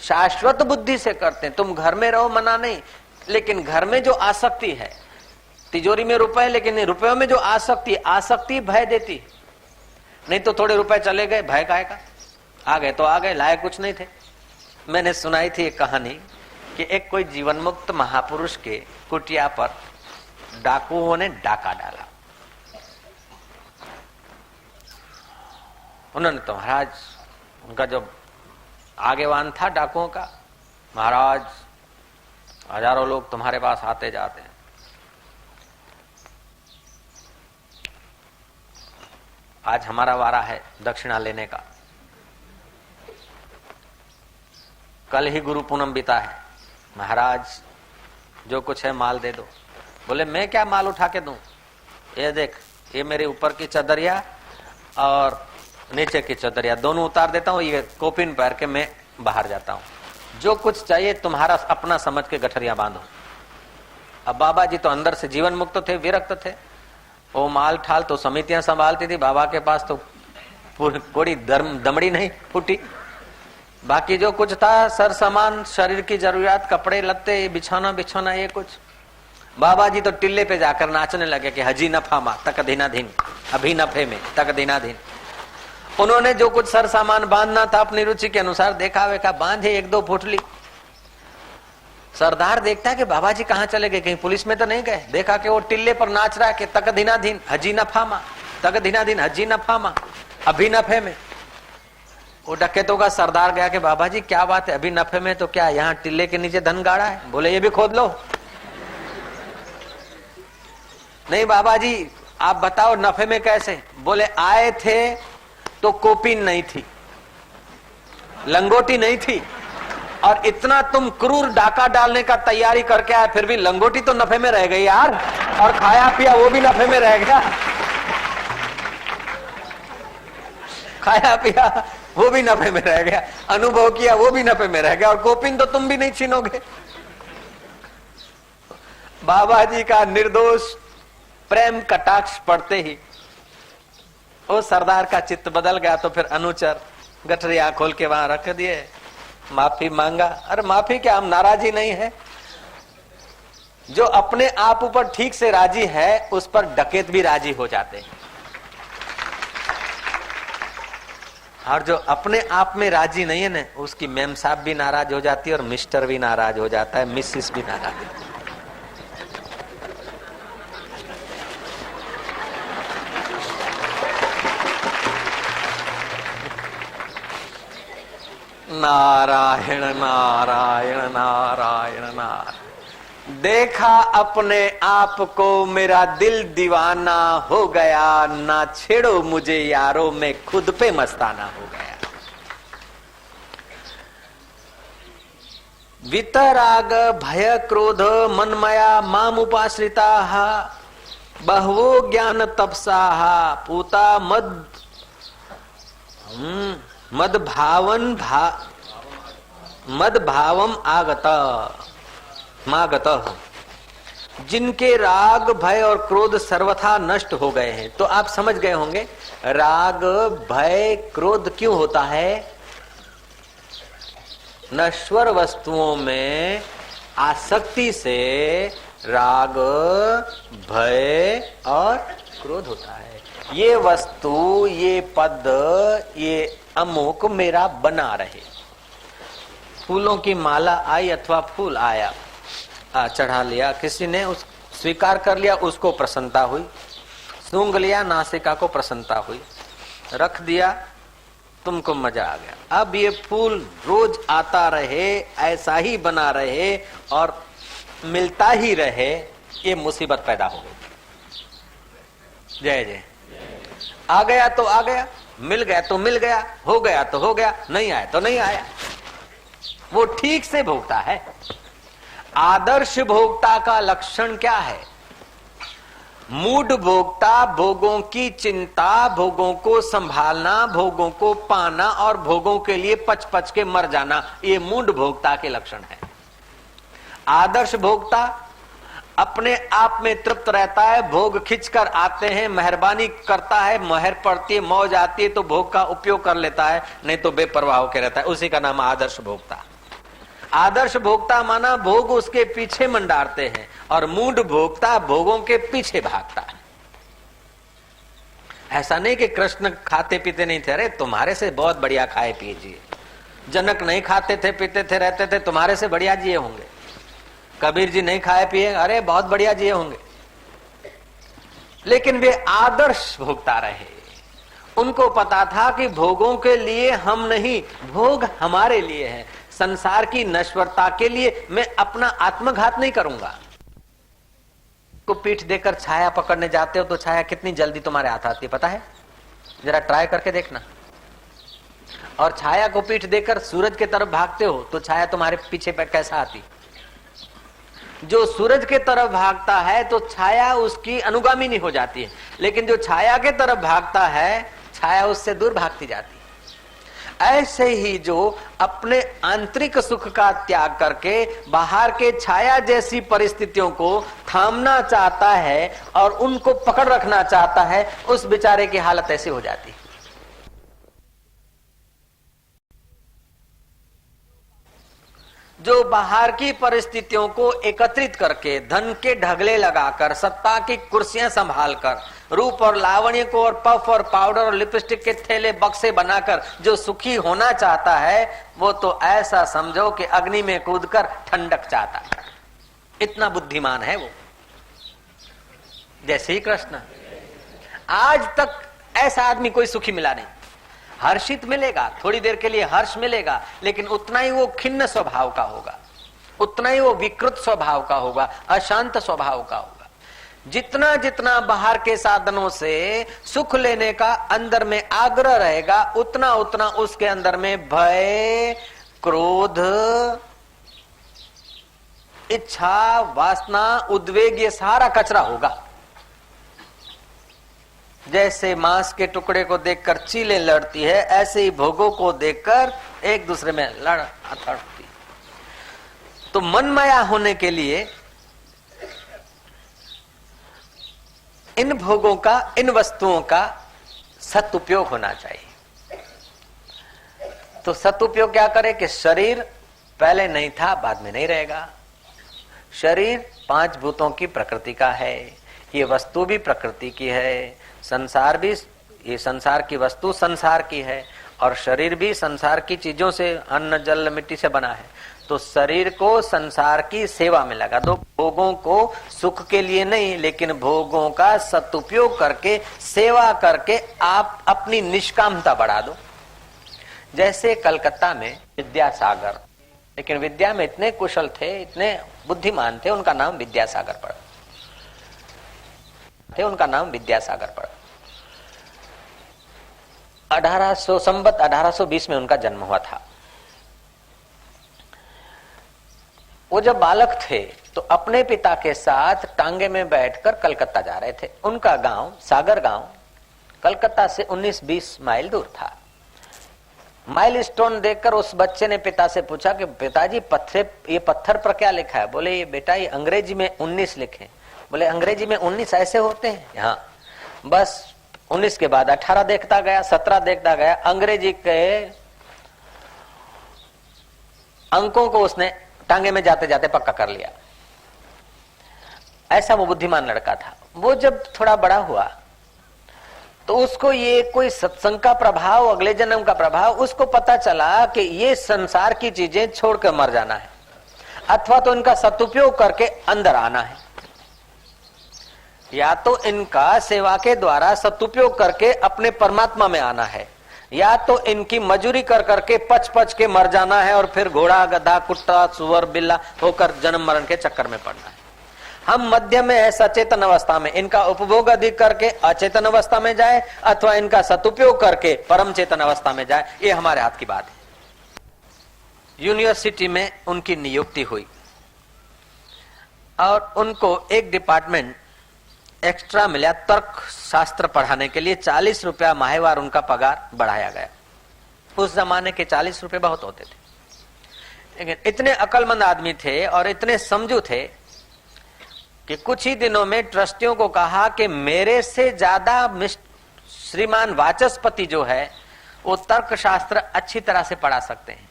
[SPEAKER 1] शाश्वत बुद्धि से करते हैं। तुम घर में रहो मना नहीं, लेकिन घर में जो आसक्ति है, तिजोरी में रुपए लेकिन रुपयों में जो आसक्ति, आसक्ति भय देती। नहीं तो थोड़े रुपए चले गए, भय काहे का, आ गए तो आ गए, लाए कुछ नहीं थे। मैंने सुनाई थी एक कहानी कि एक कोई जीवन मुक्त महापुरुष के कुटिया पर डाकुओं ने डाका डाला। उन्होंने तो महाराज उनका जो आगेवान था डाकुओं का, महाराज हजारों लोग तुम्हारे पास आते जाते हैं, आज हमारा वारा है दक्षिणा लेने का, कल ही गुरु पूनम बीता है, महाराज जो कुछ है माल दे दो। बोले मैं क्या माल उठा के दूं, ये देख ये मेरे ऊपर की चदरिया और नीचे की चदरिया दोनों उतार देता हूँ, ये कोपिन पहन के मैं बाहर जाता हूँ, जो कुछ चाहिए तुम्हारा अपना समझ के गठरिया बांधो। अब बाबा जी तो अंदर से जीवन मुक्त थे, विरक्त थे, वो माल ठाल तो समितियां संभालती थी, बाबा के पास तो कोई दमड़ी नहीं फूटी। बाकी जो कुछ था सर सामान, शरीर की जरूरियात, कपड़े लत्ते, बिछाना बिछाना, ये कुछ। बाबा जी तो टिल्ले पे जाकर नाचने लगे कि हजी नफा मा तक दीनाधीन, अभी नफे में तक दीनाधीन। उन्होंने जो कुछ सर सामान बांधना था अपनी रुचि के अनुसार देखा वेखा बांधे, एक दो फुटली। सरदार देखता है कि बाबा जी कहाँ चले गए, कहीं पुलिस में तो नहीं गए। देखा कि वो टिल्ले पर नाच रहा है कि तक दीनाधीन हजी नफा मा, तक दीनाधीन हजी नफा मा, अभी नफे में। वो डकैतों का सरदार गया कि बाबा जी क्या बात है, अभी नफे में तो क्या यहाँ टिल्ले के नीचे धन गाड़ा है? बोले ये भी खोद लो। नहीं बाबा जी आप बताओ नफे में कैसे? बोले आए थे तो कोपिन नहीं थी, लंगोटी नहीं थी, और इतना तुम क्रूर डाका डालने का तैयारी करके आए, फिर भी लंगोटी तो नफे में रह गई यार, और खाया पिया वो भी नफे में रह गया, खाया पिया वो भी नफे में रह गया, अनुभव किया वो भी नफे में रह गया, और कोपिन तो तुम भी नहीं छीनोगे। बाबा जी का निर्दोष प्रेम कटाक्ष पड़ते ही वो सरदार का चित्त बदल गया। तो फिर अनुचर गठरिया खोल के वहां रख दिए, माफी मांगा। अरे माफी क्या, हम नाराजी नहीं है। जो अपने आप ऊपर ठीक से राजी है उस पर डकैत भी राजी हो जाते हैं, और जो अपने आप में राजी नहीं है ना, उसकी मेम साहब भी नाराज हो जाती है और मिस्टर भी नाराज हो जाता है, मिसिस भी नाराज हो जाती है। नारायण नारायण नारायण नारायण। देखा अपने आप को मेरा दिल दीवाना हो गया, ना छेड़ो मुझे यारो मैं खुद पे मस्ताना हो गया। वितराग भय क्रोध मनमया माम उपाश्रिता बहवो ज्ञान तपसा पूता मद भावम आगत मागत। जिनके राग भय और क्रोध सर्वथा नष्ट हो गए हैं। तो आप समझ गए होंगे राग भय क्रोध क्यों होता है। नश्वर वस्तुओं में आसक्ति से राग भय और क्रोध होता है। ये वस्तु, ये पद, ये अमुक मेरा बना रहे। फूलों की माला आई अथवा फूल आया, चढ़ा लिया किसी ने, उस स्वीकार कर लिया, उसको प्रसन्नता हुई। सूंघ लिया, नासिका को प्रसन्नता हुई, रख दिया, तुमको मजा आ गया। अब ये फूल रोज आता रहे, ऐसा ही बना रहे और मिलता ही रहे, ये मुसीबत पैदा हो गई। जय जय। आ गया तो आ गया, मिल गया तो मिल गया, हो गया तो हो गया, नहीं आया तो नहीं आया। वो ठीक से भोगता है। आदर्श भोक्ता का लक्षण क्या है। मूढ़ भोक्ता भोगों की चिंता, भोगों को संभालना, भोगों को पाना और भोगों के लिए पच पच के मर जाना, ये मूढ़ भोक्ता के लक्षण है। आदर्श भोक्ता अपने आप में तृप्त रहता है, भोग खिंचकर आते हैं, मेहरबानी करता है, महर पड़ती है, मौज आती है तो भोग का उपयोग कर लेता है, नहीं तो बेपरवाह होकर रहता है। उसी का नाम आदर्श भोक्ता। आदर्श भोक्ता माना भोग उसके पीछे मंडारते हैं, और मूढ़ भोक्ता भोगों के पीछे भागता है। ऐसा नहीं कि कृष्ण खाते पीते नहीं थे, अरे तुम्हारे से बहुत बढ़िया खाए पिए जिए। जनक नहीं खाते थे पीते थे रहते थे, तुम्हारे से बढ़िया जिए होंगे। कबीर जी नहीं खाए पिए, अरे बहुत बढ़िया जिए होंगे। लेकिन वे आदर्श भोगता रहे, उनको पता था कि भोगों के लिए हम नहीं, भोग हमारे लिए है। संसार की नश्वरता के लिए मैं अपना आत्मघात नहीं करूंगा। को पीठ देकर छाया पकड़ने जाते हो तो छाया कितनी जल्दी तुम्हारे हाथ आती है पता है? जरा ट्राई करके देखना। और छाया को पीठ देकर सूरज के तरफ भागते हो तो छाया तुम्हारे पीछे पे कैसा आती? जो सूरज के तरफ भागता है तो छाया उसकी अनुगामिनी हो जाती है, लेकिन जो छाया के तरफ भागता है छाया उससे दूर भागती जाती है। ऐसे ही जो अपने आंतरिक सुख का त्याग करके बाहर के छाया जैसी परिस्थितियों को थामना चाहता है और उनको पकड़ रखना चाहता है, उस बेचारे की हालत ऐसी हो जाती है। जो बाहर की परिस्थितियों को एकत्रित करके धन के ढगले लगाकर, सत्ता की कुर्सियां संभालकर, रूप और लावण्य को और पफ और पाउडर और लिपस्टिक के थैले बक्से बनाकर जो सुखी होना चाहता है, वो तो ऐसा समझो कि अग्नि में कूदकर ठंडक चाहता है। इतना बुद्धिमान है वो। जय श्री कृष्ण। आज तक ऐसा आदमी कोई सुखी मिला नहीं। हर्षित मिलेगा, थोड़ी देर के लिए हर्ष मिलेगा, लेकिन उतना ही वो खिन्न स्वभाव का होगा, उतना ही वो विकृत स्वभाव का होगा, अशांत स्वभाव का होगा। जितना जितना बाहर के साधनों से सुख लेने का अंदर में आग्रह रहेगा, उतना उतना उसके अंदर में भय, क्रोध, इच्छा, वासना, उद्वेग, ये सारा कचरा होगा। जैसे मांस के टुकड़े को देखकर चीलें लड़ती है, ऐसे ही भोगों को देखकर एक दूसरे में लड़ अथड़ती। तो मनमाया होने के लिए इन भोगों का, इन वस्तुओं का सदुपयोग होना चाहिए। तो सदुपयोग क्या करे कि शरीर पहले नहीं था, बाद में नहीं रहेगा। शरीर 5 भूतों की प्रकृति का है, ये वस्तु भी प्रकृति की है, संसार भी, ये संसार की वस्तु संसार की है, और शरीर भी संसार की चीजों से, अन्न जल मिट्टी से बना है। तो शरीर को संसार की सेवा में लगा दो, भोगों को सुख के लिए नहीं, लेकिन भोगों का सदुपयोग करके, सेवा करके आप अपनी निष्कामता बढ़ा दो। जैसे कलकत्ता में विद्यासागर, लेकिन विद्या में इतने कुशल थे, इतने बुद्धिमान थे, उनका नाम विद्यासागर पड़ा, उनका नाम विद्यासागर पड़ा। 1800 संवत 1820 में उनका जन्म हुआ था। वो जब बालक थे तो अपने पिता के साथ टांगे में बैठकर कलकत्ता जा रहे थे। उनका गांव सागर गांव कलकत्ता से 19-20 माइल दूर था। माइल स्टोन देखकर उस बच्चे ने पिता से पूछा कि पिताजी ये पत्थर पर क्या लिखा है? बोले ये बेटा, ये अंग्रेजी में 19 लिखे। बोले अंग्रेजी में 19 ऐसे होते हैं? हाँ। बस 19 के बाद 18 देखता गया, 17 देखता गया, अंग्रेजी के अंकों को उसने टांगे में जाते जाते पक्का कर लिया। ऐसा वो बुद्धिमान लड़का था। वो जब थोड़ा बड़ा हुआ तो उसको ये कोई सत्संग का प्रभाव, अगले जन्म का प्रभाव, उसको पता चला कि ये संसार की चीजें छोड़कर मर जाना है, अथवा तो इनका सदुपयोग करके अंदर आना है, या तो इनका सेवा के द्वारा सदुपयोग करके अपने परमात्मा में आना है, या तो इनकी मजूरी कर करके पच के मर जाना है और फिर घोड़ा, गधा, कुत्ता, सुअर, बिल्ला होकर जन्म मरण के चक्कर में पड़ना है। हम मध्य में है, सचेतन अवस्था में, इनका उपभोग अधिक करके अचेतन अवस्था में जाए, अथवा इनका सदुपयोग करके परम चेतन अवस्था में जाए, ये हमारे हाथ की बात है। यूनिवर्सिटी में उनकी नियुक्ति हुई और उनको एक डिपार्टमेंट एक्स्ट्रा मिला, तर्क शास्त्र पढ़ाने के लिए 40 रुपया माहवार उनका पगार बढ़ाया गया। उस जमाने के 40 रुपए बहुत होते थे, लेकिन इतने अकलमंद आदमी थे और इतने समझू थे कि कुछ ही दिनों में ट्रस्टियों को कहा कि मेरे से ज्यादा श्रीमान वाचस्पति जो है वो तर्क शास्त्र अच्छी तरह से पढ़ा सकते हैं,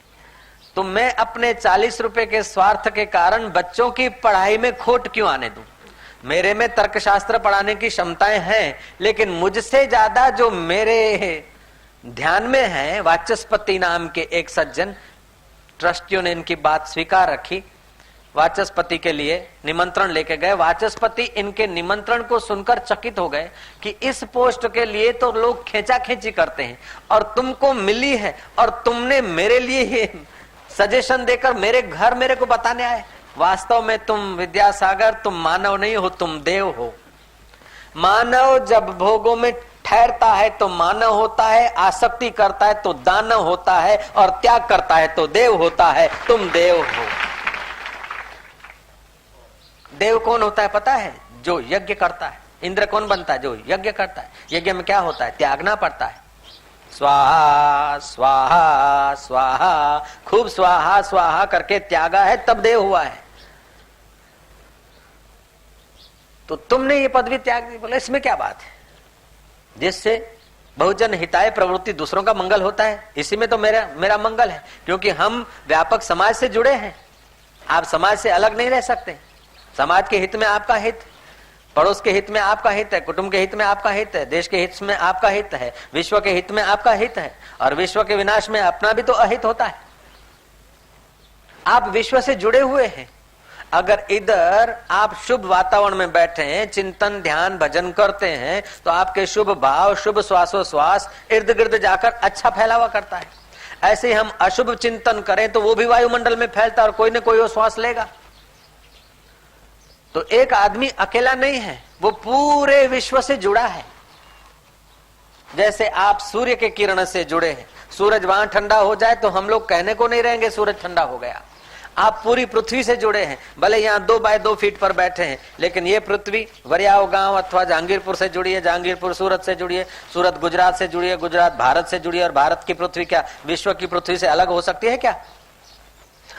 [SPEAKER 1] तो मैं अपने 40 रुपए के स्वार्थ के कारण बच्चों की पढ़ाई में खोट क्यों आने दूं? मेरे में तर्कशास्त्र पढ़ाने की क्षमताएं हैं, लेकिन मुझसे ज्यादा जो मेरे ध्यान में है, वाचस्पति नाम के एक सज्जन, ट्रस्टियों ने इनकी बात स्वीकार रखी वाचस्पति के लिए निमंत्रण लेके गए। वाचस्पति इनके निमंत्रण को सुनकर चकित हो गए कि इस पोस्ट के लिए तो लोग खींचा खींची करते हैं और तुमको मिली है और तुमने मेरे लिए ही सजेशन देकर मेरे घर मेरे को बताने आए। वास्तव में तुम विद्यासागर तुम मानव नहीं हो, तुम देव हो। मानव जब भोगों में ठहरता है तो मानव होता है, आसक्ति करता है तो दानव होता है और त्याग करता है तो देव होता है। तुम देव हो। देव कौन होता है पता है? जो यज्ञ करता है। इंद्र कौन बनता है? जो यज्ञ करता है। यज्ञ में क्या होता है? त्यागना पड़ता है। स्वाहा स्वाहा स्वाहा, खूब स्वाहा स्वाहा करके त्यागा है तब देव हुआ है। तो तुमने ये पदवी त्याग दी। बोले इसमें क्या बात है? जिससे बहुजन हिताय प्रवृत्ति, दूसरों का मंगल होता है, इसी में तो मेरा मंगल है, क्योंकि हम व्यापक समाज से जुड़े हैं। आप समाज से अलग नहीं रह सकते। समाज के हित में आपका हित, पड़ोस के हित में आपका हित है, कुटुंब के हित में आपका हित है, देश के हित में आपका हित है, विश्व के हित में आपका हित है, और विश्व के विनाश में अपना भी तो अहित होता है। आप विश्व से जुड़े हुए हैं। अगर इधर आप शुभ वातावरण में बैठे हैं, चिंतन ध्यान भजन करते हैं, तो आपके शुभ भाव, शुभ श्वासोश्वास इर्द गिर्द जाकर अच्छा फैलावा करता है। ऐसे ही हम अशुभ चिंतन करें तो वो भी वायुमंडल में फैलता है और कोई न कोई वो श्वास लेगा। तो एक आदमी अकेला नहीं है, वो पूरे विश्व से जुड़ा है। जैसे आप सूर्य के किरण से जुड़े हैं, सूरज वहां ठंडा हो जाए तो हम लोग कहने को नहीं रहेंगे सूरज ठंडा हो गया। आप पूरी पृथ्वी से जुड़े हैं, भले यहाँ 2 बाय 2 फीट पर बैठे हैं, लेकिन ये पृथ्वी वरियाव गांव अथवा जहांगीरपुर से जुड़ी है, जहांगीरपुर सूरत से जुड़ी है, सूरत गुजरात से जुड़ी है, गुजरात भारत से जुड़ी है, और भारत की पृथ्वी क्या विश्व की पृथ्वी से अलग हो सकती है क्या?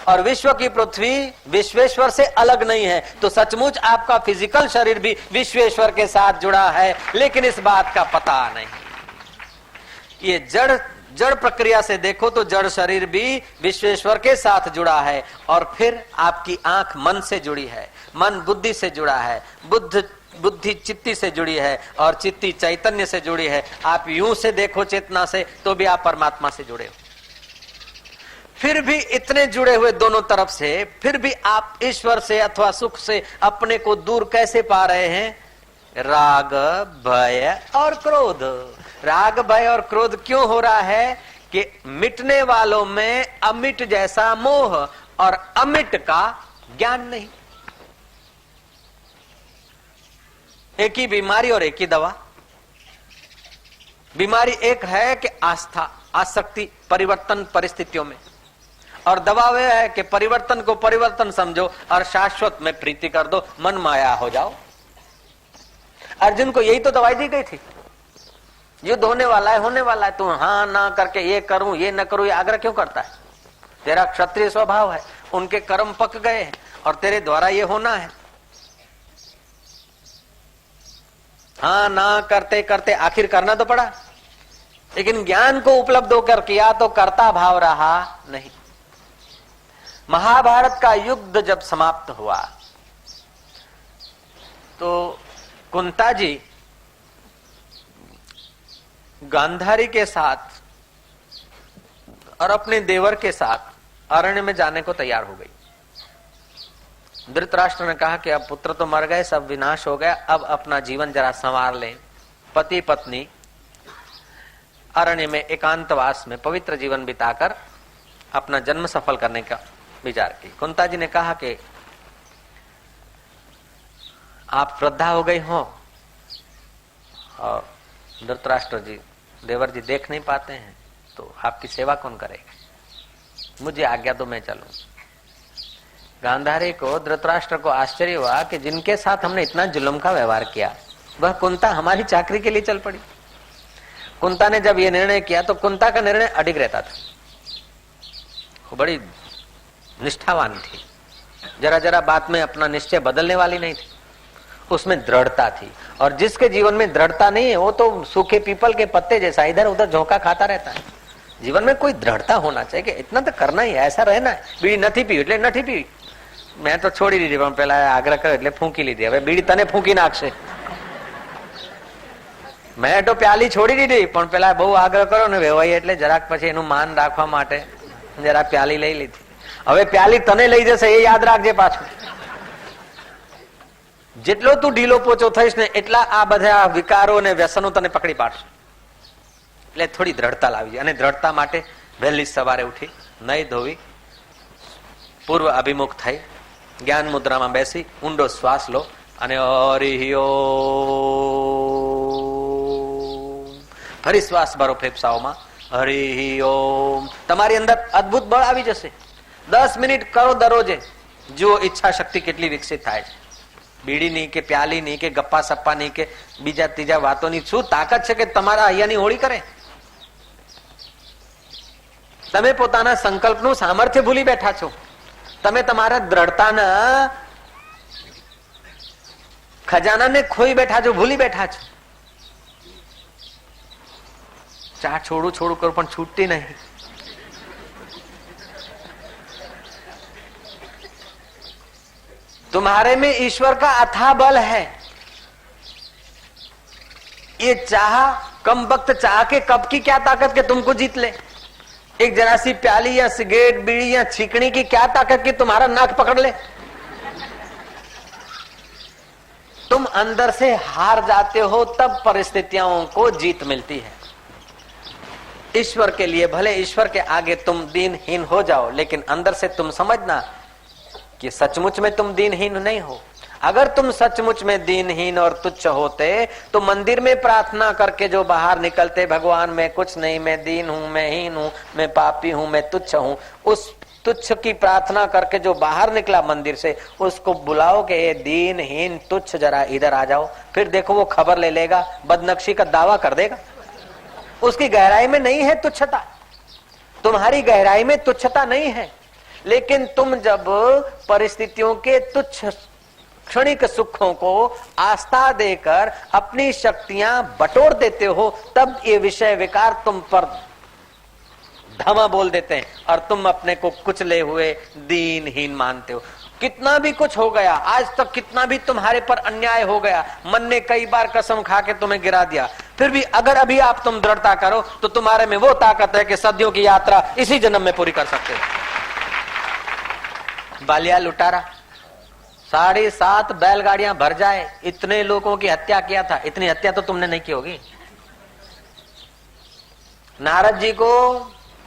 [SPEAKER 1] और विश्व की पृथ्वी विश्वेश्वर से अलग नहीं है। तो सचमुच आपका फिजिकल शरीर भी विश्वेश्वर के साथ जुड़ा है, लेकिन इस बात का पता नहीं। ये जड़ प्रक्रिया से देखो तो जड़ शरीर भी विश्वेश्वर के साथ जुड़ा है। और फिर आपकी आंख मन से जुड़ी है, मन बुद्धि से जुड़ा है, बुद्धि चित्ती से जुड़ी है, और चित्ती चैतन्य से जुड़ी है। आप यूं से देखो चेतना से तो भी आप परमात्मा से जुड़े हो। फिर भी इतने जुड़े हुए दोनों तरफ से, फिर भी आप ईश्वर से अथवा सुख से अपने को दूर कैसे पा रहे हैं? राग भय और क्रोध। राग भय और क्रोध क्यों हो रहा है? कि मिटने वालों में अमिट जैसा मोह और अमिट का ज्ञान नहीं। एक ही बीमारी और एक ही दवा। बीमारी एक है कि आस्था, आसक्ति, परिवर्तन परिस्थितियों में, और दवा वह है कि परिवर्तन को परिवर्तन समझो और शाश्वत में प्रीति कर दो, मन माया हो जाओ। अर्जुन को यही तो दवाई दी गई थी। युद्ध होने वाला है, होने वाला है, तू हाँ ना करके ये करूं ये न करूं ये आग्रह क्यों करता है? तेरा क्षत्रिय स्वभाव है, उनके कर्म पक गए हैं और तेरे द्वारा ये होना है। हाँ ना करते करते आखिर करना तो पड़ा, लेकिन ज्ञान को उपलब्ध होकर किया तो कर्ता भाव रहा नहीं। महाभारत का युद्ध जब समाप्त हुआ तो कुंता जी गांधारी के साथ और अपने देवर के साथ अरण्य में जाने को तैयार हो गई। धृतराष्ट्र ने कहा कि अब पुत्र तो मर गए, सब विनाश हो गया, अब अपना जीवन जरा संवार लें। पति पत्नी अरण्य में एकांतवास में पवित्र जीवन बिताकर अपना जन्म सफल करने का विचार की। कुंता जी ने कहा कि आप वृद्धा हो गई हो और धृतराष्ट्र जी देवर जी देख नहीं पाते हैं, तो आपकी सेवा कौन करेगा? मुझे आज्ञा दो, मैं चलूं। गांधारी को, धृतराष्ट्र को आश्चर्य हुआ कि जिनके साथ हमने इतना जुल्म का व्यवहार किया वह कुंता हमारी चाकरी के लिए चल पड़ी। कुंता ने जब ये निर्णय किया तो कुंता का निर्णय अडिग रहता था, वो बड़ी निष्ठावान थी, जरा जरा बात में अपना निश्चय बदलने वाली नहीं थी, उसमें दृढ़ता थी। और जिसके जीवन में दृढ़ता नहीं है वो तो सूखे पीपल के पत्ते जैसा इधर उधर झोंका खाता रहता है। जीवन में कोई दृढ़ता होना चाहिए कि इतना तो करना ही है, ऐसा रहना है। बीड़ी नहीं पी એટલે नहीं पी, मैं तो छोड़ी દીધી, પણ પેલા આગ્રહ કર્યો એટલે ફૂંકી લીધી। હવે બીડી તને ફૂંકી નાખશે। मैं तो प्याली छोड़ी દીધી, પણ પેલા બહુ આગ્રહ કર્યો ને વેવાઈ એટલે જરાક પછી એનું માન રાખવા માટે જરા પ્યાલી લઈ લીધી। હવે પ્યાલી તને લઈ જશે એ યાદ રાખજે પાછું. જેટલો તું ઢીલો પોચો થઈશ ને એટલા આ બધા વિકારો અને વ્યસનો તને પકડી પાડશે. એટલે થોડી દ્રઢતા લાવી. અને દ્રઢતા માટે વહેલી સવારે ઉઠી નહીં ધોવી પૂર્વ અભિમુખ થઈ જ્ઞાન મુદ્રામાં બેસી ઊંડો શ્વાસ લો અને હરિ ઓમ ફરી શ્વાસ ભરો ફેફસાઓમાં. હરિ ઓમ. તમારી અંદર અદભુત બળ આવી જશે. 10 મિનિટ કરો દરરોજે. જુઓ ઈચ્છા શક્તિ કેટલી વિકસિત થાય છે. બીડીની કે પ્યાલીની કે ગપ્પા સપ્પાની કે બીજા ત્રીજા વાતોની શું તાકાત છે કે તમારા અહીંયાની હોળી કરે. તમે પોતાના સંકલ્પનું સામર્થ્ય ભૂલી બેઠા છો. તમે તમારા દ્રઢતાના ખજાનાને ખોઈ બેઠા છો, ભૂલી બેઠા છો. ચા છોડું છોડું કરું પણ છૂટતી નહીં. तुम्हारे में ईश्वर का अथाह बल है. ये चाह कम वक्त चाह के कब की क्या ताकत के तुमको जीत ले. एक जरा सी प्याली या सिगरेट बीड़ी या छीकनी की क्या ताकत की तुम्हारा नाक पकड़ ले. तुम अंदर से हार जाते हो तब परिस्थितियों को जीत मिलती है. ईश्वर के लिए भले ईश्वर के आगे तुम दीनहीन हो जाओ, लेकिन अंदर से तुम समझना कि सचमुच में तुम दीनहीन नहीं हो. अगर तुम सचमुच में दीनहीन और तुच्छ होते तो मंदिर में प्रार्थना करके जो बाहर निकलते, भगवान मैं कुछ नहीं, मैं दीन हूं, मैं हीन हूं, मैं पापी हूं, मैं तुच्छ हूं, उस तुच्छ की प्रार्थना करके जो बाहर निकला मंदिर से, उसको बुलाओ कि ये दीनहीन तुच्छ जरा इधर आ जाओ. फिर देखो वो खबर ले लेगा, बदनक्शी का दावा कर देगा. उसकी गहराई में नहीं है तुच्छता. तुम्हारी गहराई में तुच्छता नहीं है. लेकिन तुम जब परिस्थितियों के तुच्छ क्षणिक सुखों को आस्था देकर अपनी शक्तियां बटोर देते हो, तब ये विषय विकार तुम पर धमा बोल देते हैं और तुम अपने को कुचले हुए दीनहीन मानते हो. कितना भी कुछ हो गया, आज तक कितना भी तुम्हारे पर अन्याय हो गया, मन ने कई बार कसम खा के तुम्हें गिरा दिया, फिर भी अगर अभी आप तुम दृढ़ता करो तो तुम्हारे में वो ताकत है कि सदियों की यात्रा इसी जन्म में पूरी कर सकते हो. बालिया लुटारा 7.5 बैलगाड़ियां भर जाए, इतने लोगों की हत्या किया था. इतनी हत्या तो तुमने नहीं की होगी. नारद जी को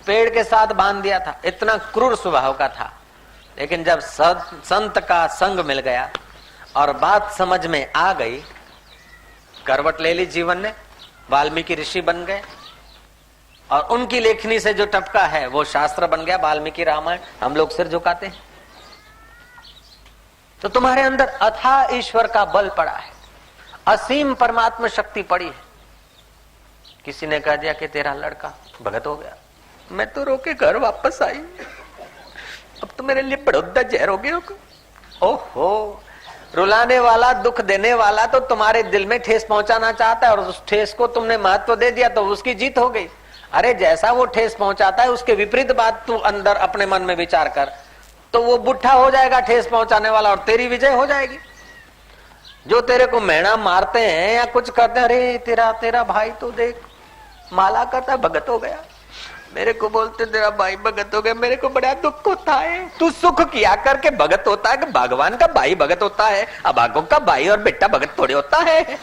[SPEAKER 1] पेड़ के साथ बांध दिया था, इतना क्रूर स्वभाव का था. लेकिन जब संत का संग मिल गया और बात समझ में आ गई, करवट ले ली जीवन ने, वाल्मीकि ऋषि बन गए और उनकी लेखनी से जो टपका है वो शास्त्र बन गया, वाल्मीकि रामायण. हम लोग सिर झुकाते हैं. तो तुम्हारे अंदर अथाह ईश्वर का बल पड़ा है, असीम परमात्मा शक्ति पड़ी है. किसी ने कह दिया कि तेरा लड़का भगत हो गया, मैं तो रोके घर वापस आई, अब तो मेरे लिए बड़ौदा जहर हो गया. ओहो, रुलाने वाला, दुख देने वाला तो तुम्हारे दिल में ठेस पहुंचाना चाहता है और उस ठेस को तुमने महत्व दे दिया तो उसकी जीत हो गई. अरे जैसा वो ठेस पहुंचाता है उसके विपरीत बात तू अंदर अपने मन में विचार कर, तो वो बुढ़ा हो जाएगा ठेस पहुंचाने वाला और तेरी विजय हो जाएगी. जो तेरे को मेहना मारते हैं या कुछ करते हैं, अरे तेरा भाई तो देख माला करता है, भगत हो गया, मेरे को बोलते तेरा भाई भगत हो गया, मेरे को बड़ा दुख होता है. तू सुख किया करके भगत होता है कि भगवान का भाई भगत होता है? अभागों का भाई और बेटा भगत थोड़े होता है.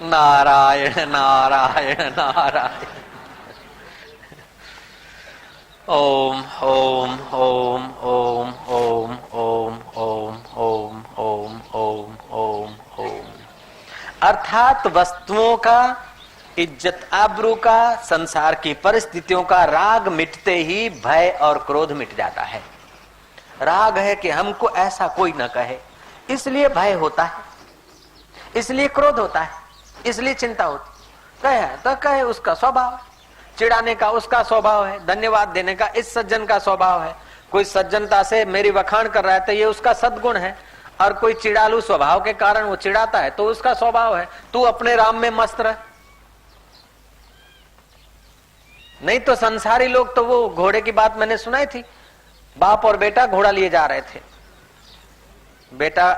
[SPEAKER 1] नारायण नारायण नारायण. ओम ओम ओम ओम ओम ओम ओम ओम ओम ओम ओम ओम. अर्थात वस्तुओं का, इज्जत आबरू का, संसार की परिस्थितियों का राग मिटते ही भय और क्रोध मिट जाता है. राग है कि हमको ऐसा कोई न कहे, इसलिए भय होता है, इसलिए क्रोध होता है, इसलिए चिंता होती. कहे तो कहे, उसका स्वभाव है. चिढ़ाने का उसका स्वभाव है, धन्यवाद देने का इस सज्जन का स्वभाव है. कोई सज्जनता से मेरी वखाण कर रहा है तो ये उसका सद्गुण है, और कोई चिड़ालू स्वभाव के कारण वो चिढ़ाता है तो उसका स्वभाव है. तू अपने राम में मस्त रह. नहीं तो संसारी लोग तो, वो घोड़े की बात मैंने सुनाई थी, बाप और बेटा घोड़ा लिए जा रहे थे, बेटा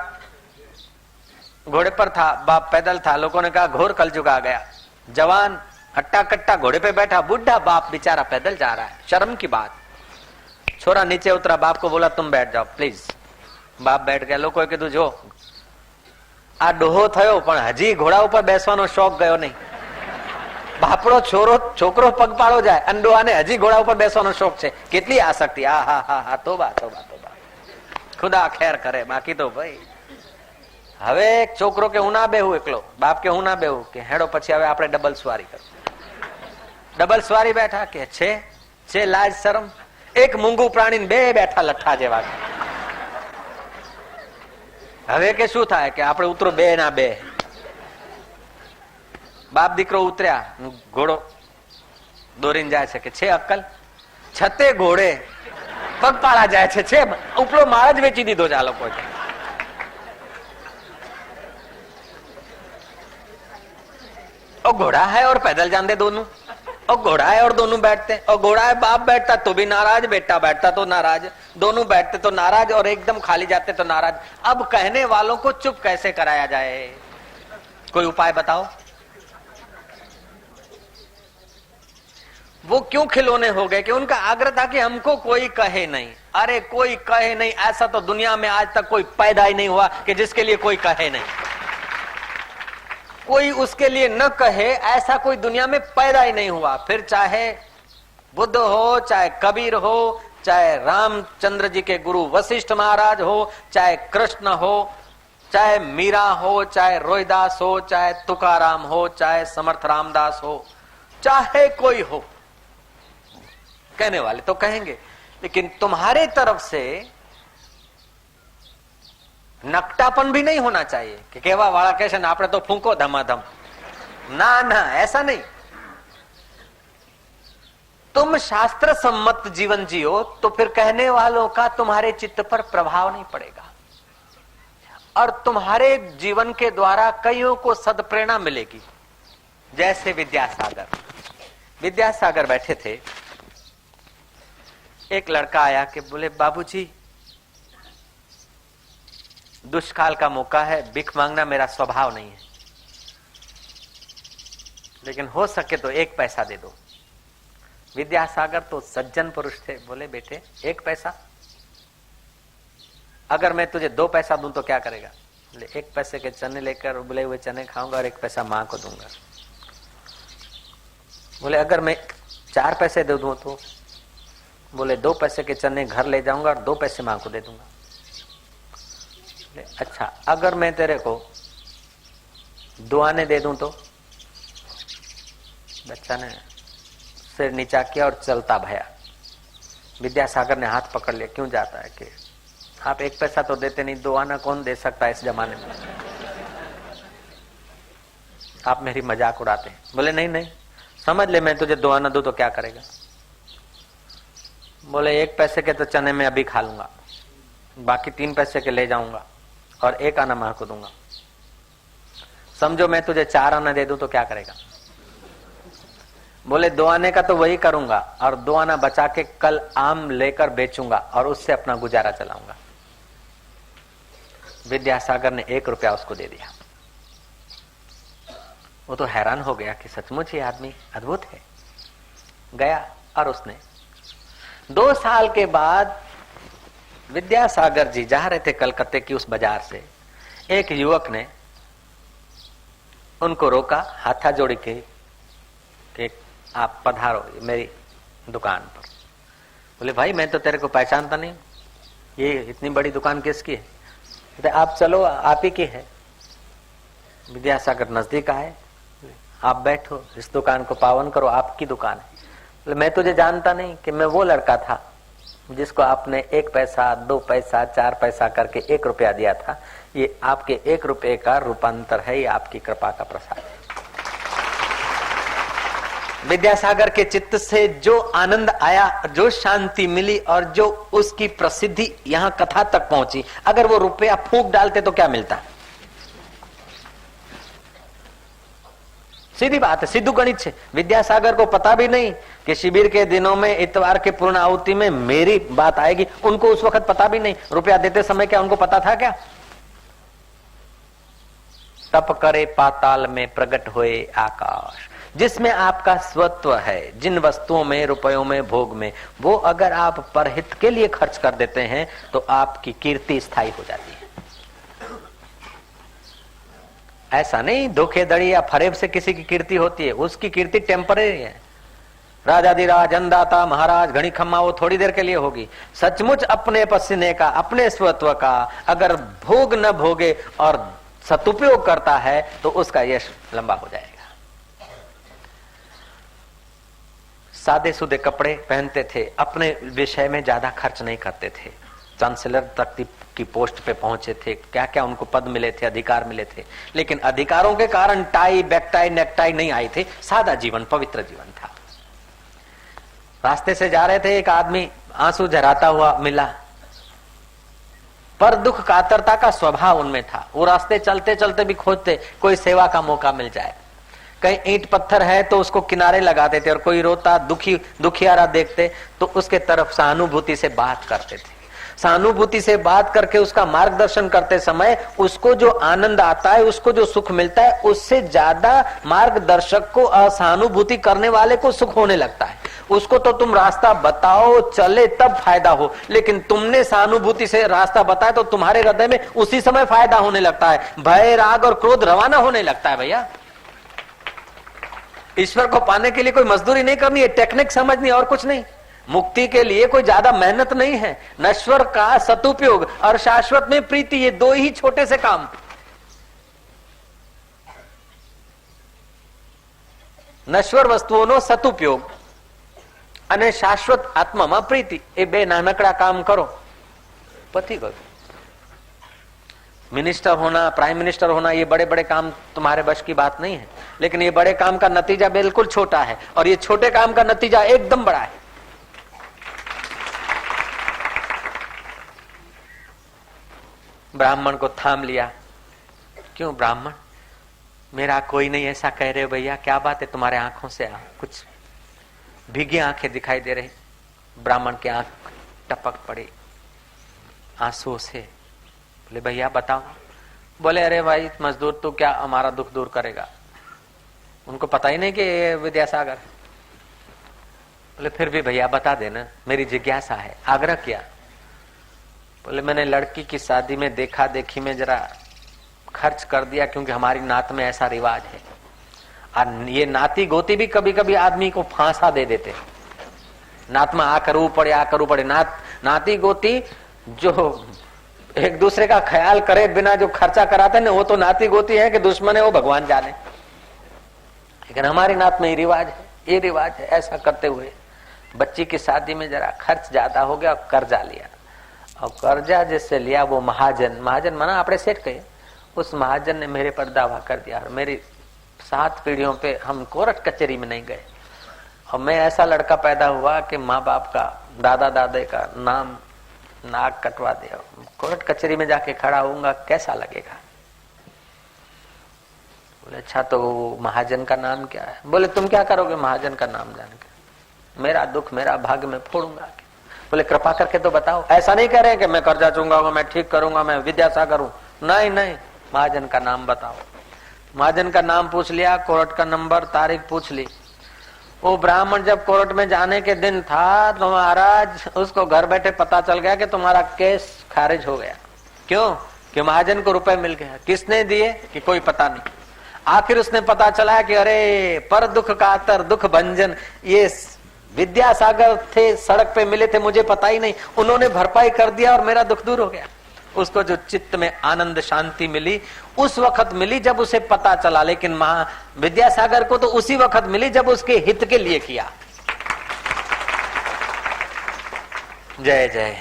[SPEAKER 1] घोड़े पर था, बाप पैदल था. लोगों ने कहा घोर कलयुग आ गया, जवान अट्टा कट्टा घोड़े पे बैठा, बुढ़ा बाप बेचारा पैदल जा रहा है। शर्म की बात। छोरा नीचे उतरा, बाप को बोला तुम बैठ जाओ प्लीज। बाप बैठ गया। लोगोએ કીધું જો આ ડોહો થયો પણ હજી ઘોડા ઉપર બેસવાનો શોખ ગયો નહીં। બાપડો છોકરો પગપાળો જાય અને ડોહાને હજી ઘોડા ઉપર બેસવાનો શોખ છે। કેટલી આસક્તિ! આ હા હા હા, તોબા તોબા તોબા, ખુદા ખેર કરે। બાકી તો ભાઈ હવે એક છોકરો કે હું ના બેહું એકલો, બાપ કે હું ના બેહું, કે હેડો પછી હવે આપણે ડબલ સવારી કરું। ડબલ સવારી બેઠા કે છે લાજ શરમ। એક મૂંગું પ્રાણી બે બેઠા લઠ્ઠા જેવા। હવે કે શું થાય કે આપણે ઉતરો બે ના બે। બાપ દીકરો ઉતર્યા, ઘોડો દોરીને જાય છે કે છે અક્કલ? છતે ઘોડે પગપાળા જાય છે ઉપલો માળ જ વેચી દીધો છે આ લોકો। और घोड़ा है और पैदल जाते दोनों, और घोड़ा है और दोनों बैठते, और घोड़ा है बाप बैठता तो भी नाराज, बेटा बैठता तो नाराज, दोनों बैठते तो नाराज और एकदम खाली जाते तो नाराज। अब कहने वालों को चुप कैसे कराया जाए? कोई उपाय बताओ। वो क्यों खिलौने हो गए कि उनका आग्रह था कि हमको कोई कहे नहीं। अरे कोई कहे नहीं, ऐसा तो दुनिया में आज तक कोई पैदा ही नहीं हुआ कि जिसके लिए कोई कहे नहीं। कोई उसके लिए न कहे ऐसा कोई दुनिया में पैदा ही नहीं हुआ। फिर चाहे बुद्ध हो, चाहे कबीर हो, चाहे रामचंद्र जी के गुरु वशिष्ठ महाराज हो, चाहे कृष्ण हो, चाहे मीरा हो, चाहे रोहिदास हो, चाहे तुकाराम हो, चाहे समर्थ रामदास हो, चाहे कोई हो, कहने वाले तो कहेंगे। लेकिन तुम्हारे तरफ से नकटापन भी नहीं होना चाहिए कि कहवा वाला कहशे ने आपने तो फूंको धमाधम। ना ना, ऐसा नहीं। तुम शास्त्र सम्मत जीवन जियो तो फिर कहने वालों का तुम्हारे चित्त पर प्रभाव नहीं पड़ेगा और तुम्हारे जीवन के द्वारा कईयों को सदप्रेरणा मिलेगी। जैसे विद्यासागर बैठे थे, एक लड़का आया कि बोले बाबूजी दुष्काल का मौका है, भीख मांगना मेरा स्वभाव नहीं है, लेकिन हो सके तो 1 पैसा दे दो। विद्यासागर तो सज्जन पुरुष थे, बोले बेटे 1 पैसा? अगर मैं तुझे 2 पैसा दूं तो क्या करेगा? बोले 1 पैसे के चने लेकर उबले हुए चने खाऊंगा और 1 पैसा मां को दूंगा। बोले अगर मैं 4 पैसे दे दूं तो? बोले 2 पैसे के चने घर ले जाऊंगा और 2 पैसे मां को दे दूंगा। अच्छा अगर मैं तेरे को 2 आने दे दूं तो? बच्चा ने सिर नीचा किया और चलता भया। विद्यासागर ने हाथ पकड़ लिया। क्यों जाता है कि आप 1 पैसा तो देते नहीं, 2 आना कौन दे सकता है इस जमाने में? आप मेरी मजाक उड़ाते हैं। बोले नहीं नहीं, समझ ले मैं तुझे 2 आना दूं तो क्या करेगा? बोले 1 पैसे के तो चने में अभी खा लूंगा, बाकी 3 पैसे के ले जाऊंगा और 1 आना मां को दूंगा। समझो मैं तुझे 4 आना दे दूं तो क्या करेगा? बोले 2 आने का तो वही करूंगा और 2 आना बचा के कल आम लेकर बेचूंगा और उससे अपना गुजारा चलाऊंगा। विद्यासागर ने 1 रुपया उसको दे दिया। वो तो हैरान हो गया कि सचमुच ये आदमी अद्भुत है। गया और उसने 2 साल के बाद विद्यासागर जी जा रहे थे कलकत्ते की उस बाजार से। एक युवक ने उनको रोका, हाथा जोड़ी के कि आप पधारो मेरी दुकान पर। बोले भाई मैं तो तेरे को पहचानता नहीं, ये इतनी बड़ी दुकान किसकी है? बोले आप चलो, आप ही की है। विद्यासागर नजदीक आए, आप बैठो, इस दुकान को पावन करो, आपकी दुकान है। बोले मैं तुझे जानता नहीं कि मैं वो लड़का था जिसको आपने 1 पैसा, 2 पैसा, 4 पैसा करके 1 रुपया दिया था। ये आपके 1 रुपये का रूपांतर है, ये आपकी कृपा का प्रसाद है। विद्यासागर के चित्त से जो आनंद आया, जो शांति मिली और जो उसकी प्रसिद्धि यहां कथा तक पहुंची, अगर वो रुपया फूंक डालते तो क्या मिलता? सीधी बात है, सिद्धू गणित है। विद्यासागर को पता भी नहीं कि शिविर के दिनों में इतवार के पूर्ण आहुति में मेरी बात आएगी। उनको उस वक्त पता भी नहीं। रुपया देते समय क्या उनको पता था क्या? तप करे पाताल में प्रकट होए आकाश, जिसमें आपका स्वत्व है, जिन वस्तुओं में, रुपयों में, भोग में, वो अगर आप परहित के लिए खर्च कर देते हैं तो आपकी कीर्ति स्थायी हो जाती है। ऐसा नहीं धोखेधड़ी या फरेब से किसी की कीर्ति होती है, उसकी कीर्ति टेम्परेरी है। राजाधिराज, अन्नदाता, महाराज, घड़ी खम्मा, वो थोड़ी देर के लिए होगी। सचमुच अपने पसीने का, अपने स्वत्व का अगर भोग न भोगे और सदुपयोग करता है तो उसका यश लंबा हो जाएगा। सादे सुदे कपड़े पहनते थे, अपने विषय में ज्यादा खर्च नहीं करते थे, चांसलर तक की पोस्ट पे पहुंचे थे, क्या क्या उनको पद मिले थे, अधिकार मिले थे, लेकिन अधिकारों के कारण टाई, बैकटाई, नेकटाई नहीं आई थे। सादा जीवन, पवित्र जीवन था। रास्ते से जा रहे थे, एक आदमी आंसू झराता हुआ मिला, पर दुख कातरता का स्वभाव उनमें था। वो रास्ते चलते चलते भी खोजते कोई सेवा का मौका मिल जाए। कहीं ईंट पत्थर है तो उसको किनारे लगाते थे, और कोई रोता दुखियारा देखते तो उसके तरफ सहानुभूति से बात करते थे। सहानुभूति से बात करके उसका मार्गदर्शन करते समय उसको जो आनंद आता है, उसको जो सुख मिलता है, उससे ज्यादा मार्गदर्शक को, असहानुभूति करने वाले को सुख होने लगता है। उसको तो तुम रास्ता बताओ, चले तब फायदा हो, लेकिन तुमने सहानुभूति से रास्ता बताया तो तुम्हारे हृदय में उसी समय फायदा होने लगता है। भय, राग और क्रोध रवाना होने लगता है। भैया, ईश्वर को पाने के लिए कोई मजदूरी नहीं करनी है, टेक्निक समझनी, और कुछ नहीं। मुक्ति के लिए कोई ज्यादा मेहनत नहीं है। नश्वर का सदुपयोग और शाश्वत में प्रीति, ये दो ही छोटे से काम। નશ્વર વસ્તુઓનો સદુપયોગ અને શાશ્વત આત્મામાં પ્રીતિ, એ બે નાનકડા કામ કરો, પતી ગયું। मिनिस्टर होना, प्राइम मिनिस्टर होना, ये बड़े बड़े काम तुम्हारे बश की बात नहीं है, लेकिन ये बड़े काम का नतीजा बिल्कुल छोटा है, और ये छोटे काम का नतीजा एकदम बड़ा है। ब्राह्मण को थाम लिया। क्यों ब्राह्मण, मेरा कोई नहीं ऐसा कह रहे हो भैया, क्या बात है, तुम्हारे आंखों से कुछ भीगी आंखें दिखाई दे रही। ब्राह्मण की आंख टपक पड़ी आंसुओं से। बोले भैया बताओ। बोले अरे भाई मजदूर, तू क्या हमारा दुख दूर करेगा। उनको पता ही नहीं कि विद्यासागर। बोले फिर भी भैया बता देना, मेरी जिज्ञासा है। आग्रह किया। बोले मैंने लड़की की शादी में देखा देखी में जरा खर्च कर दिया, क्योंकि हमारी नात में ऐसा रिवाज है। और ये नाती गोती भी कभी कभी आदमी को फांसा दे देते। नात में आ करવું पड़े। नाती गोती जो एक दूसरे का ख्याल करे बिना जो खर्चा कराते ना, वो तो नाती गोती है कि दुश्मन है, वो भगवान जाने। लेकिन हमारी नात में ये रिवाज है। ऐसा करते हुए बच्ची की शादी में जरा खर्च ज्यादा हो गया और कर्जा लिया। और कर्जा जिससे लिया वो महाजन माना आपने सेठ कहे, उस महाजन ने मेरे पर दावा कर दिया। और मेरी 7 पीढ़ियों पे हम कोर्ट कचहरी में नहीं गए, और मैं ऐसा लड़का पैदा हुआ कि माँ बाप का, दादा दादे का नाम नाक कटवा दिया। कोर्ट कचहरी में जाके खड़ा होऊंगा, कैसा लगेगा। बोले अच्छा तो महाजन का नाम क्या है। बोले तुम क्या करोगे महाजन का नाम जान के, मेरा दुख मेरा भाग्य में फोड़ूंगा। बोले कृपा करके तो बताओ। ऐसा नहीं कह रहे कि मैं कर्जा चूंगा, मैं ठीक करूंगा, मैं विद्यासागर हूं। नहीं, महाजन का नाम बताओ। महाजन का नाम पूछ लिया, कोर्ट का नंबर, तारीख पूछ ली। वो ब्राह्मण जब कोर्ट में जाने के दिन था तो महाराज उसको घर बैठे पता चल गया कि तुम्हारा केस खारिज हो गया। क्यों? कि महाजन को रुपए मिल गया। किसने दिए कि कोई पता नहीं। आखिर उसने पता चला कि अरे पर दुख कातर दुख भंजन, ये विद्यासागर थे, सड़क पे मिले थे, मुझे पता ही नहीं। उन्होंने भरपाई कर दिया और मेरा दुख दूर हो गया। उसको जो चित्त में आनंद शांति मिली उस वक्त मिली जब उसे पता चला, लेकिन विद्यासागर को तो उसी वक्त मिली जब उसके हित के लिए किया। जय जय।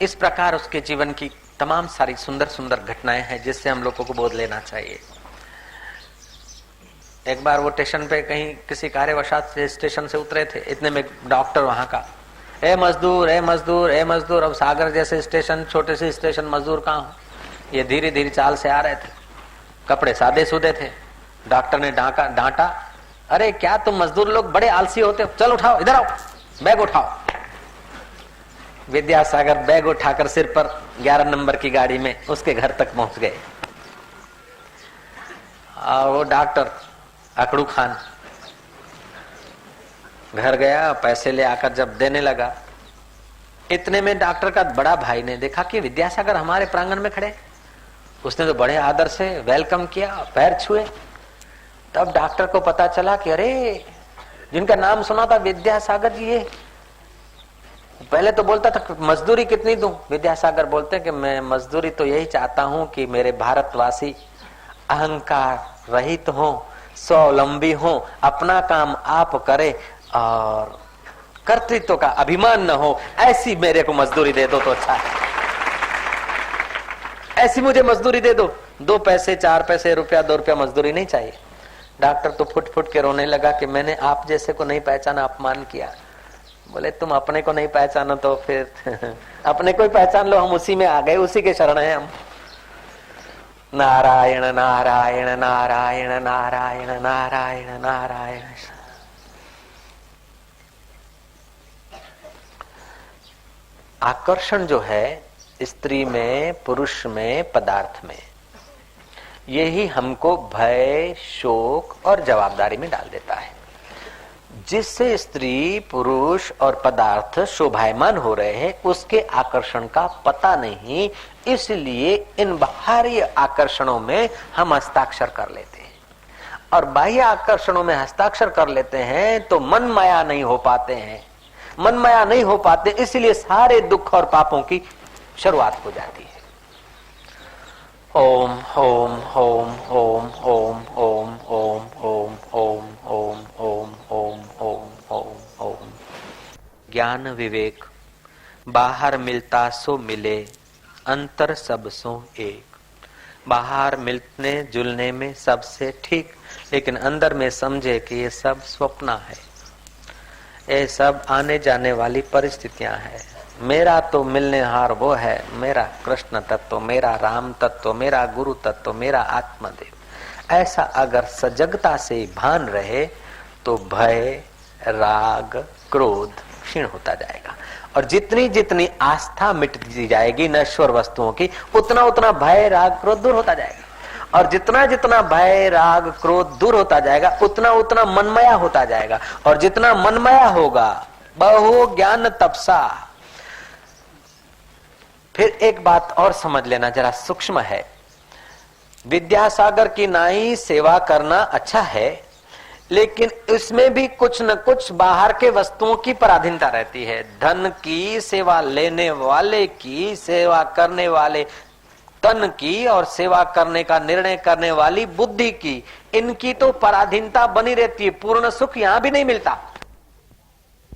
[SPEAKER 1] इस प्रकार उसके जीवन की तमाम सारी सुंदर सुंदर घटनाएं हैं जिससे हम लोगों को बोध लेना चाहिए। एक बार वो स्टेशन पे कहीं किसी कार्यवशात से स्टेशन से उतरे थे, इतने में डॉक्टर वहां का, ए मजदूर, ए मजदूर, ए मजदूर। अब सागर जैसे स्टेशन, छोटे से स्टेशन, मजदूर कहाँ हो। ये धीरे धीरे चाल से आ रहे थे, कपड़े सादे सूदे थे। डॉक्टर ने डांटा, अरे क्या तुम मजदूर लोग बड़े आलसी होते हो, चल उठाओ, इधर आओ, बैग उठाओ। विद्यासागर बैग उठाकर सिर पर 11 नंबर की गाड़ी में उसके घर तक पहुंच गए। और वो डॉक्टर अकड़ू खान घर गया, पैसे ले आकर जब देने लगा, इतने में डॉक्टर का बड़ा भाई ने देखा कि विद्यासागर हमारे प्रांगण में खड़े। उसने तो बड़े आदर से वेलकम किया, पैर छुए। तब डॉक्टर को पता चला कि अरे जिनका नाम सुना था विद्यासागर जी, ये पहले तो बोलता था मजदूरी कितनी दूं। विद्यासागर बोलते कि मैं मजदूरी तो यही चाहता हूं कि मेरे भारतवासी अहंकार रहित हो, स्वावलंबी हो, अपना काम आप करे और कर्तृत्व का अभिमान न हो, ऐसी मेरे को मजदूरी दे दो तो अच्छा है। ऐसी मुझे मजदूरी दे दो, 2 पैसे 4 पैसे रुपया 2 रुपया मजदूरी नहीं चाहिए। डॉक्टर तो फुट फुट के रोने लगा कि मैंने आप जैसे को नहीं पहचाना, अपमान किया। बोले तुम अपने को नहीं पहचानो तो फिर अपने को ही पहचान लो, हम उसी में आ गए, उसी के शरण हैं हम। नारायण नारायण नारायण नारायण नारायण नारायण। आकर्षण जो है स्त्री में, पुरुष में, पदार्थ में, यही हमको भय, शोक और जवाबदारी में डाल देता है। जिससे स्त्री, पुरुष और पदार्थ शोभायमान हो रहे हैं, उसके आकर्षण का पता नहीं, इसलिए इन बाहरी आकर्षणों में हम हस्ताक्षर कर लेते हैं। और बाह्य आकर्षणों में हस्ताक्षर कर लेते हैं तो मन माया नहीं हो पाते हैं। मन माया नहीं हो पाते, इसलिए सारे दुख और पापों की शुरुआत हो जाती है। ओम ओम ओम ओम ओम ओम ओम ओम ओम ओम ओम ओम ओम ओम ओम। ज्ञान विवेक बाहर मिलता सो मिले, अंतर सब सो एक। बाहर मिलने जुलने में सबसे ठीक, लेकिन अंदर में समझे कि ये सब स्वप्न है, ये सब आने जाने वाली परिस्थितियां हैं। मेरा तो मिलने हार वो है, मेरा कृष्ण तत्व, मेरा राम तत्व, मेरा गुरु तत्व, मेरा आत्मदेव। ऐसा अगर सजगता से भान रहे तो भय, राग, क्रोध क्षीण होता जाएगा। और जितनी जितनी आस्था मिटती जाएगी नश्वर वस्तुओं की, उतना उतना भय, राग, क्रोध दूर होता जाएगा। और जितना जितना भय, राग, क्रोध दूर होता जाएगा, उतना उतना मनमया होता जाएगा। और जितना मनमया होगा, बहु ज्ञान तपसा। फिर एक बात और समझ लेना, जरा सूक्ष्म है। विद्यासागर की नाई सेवा करना अच्छा है, लेकिन इसमें भी कुछ न कुछ बाहर के वस्तुओं की पराधीनता रहती है। धन की, सेवा लेने वाले की, सेवा करने वाले तन की, और सेवा करने का निर्णय करने वाली बुद्धि की, इनकी तो पराधीनता बनी रहती है। पूर्ण सुख यहां भी नहीं मिलता।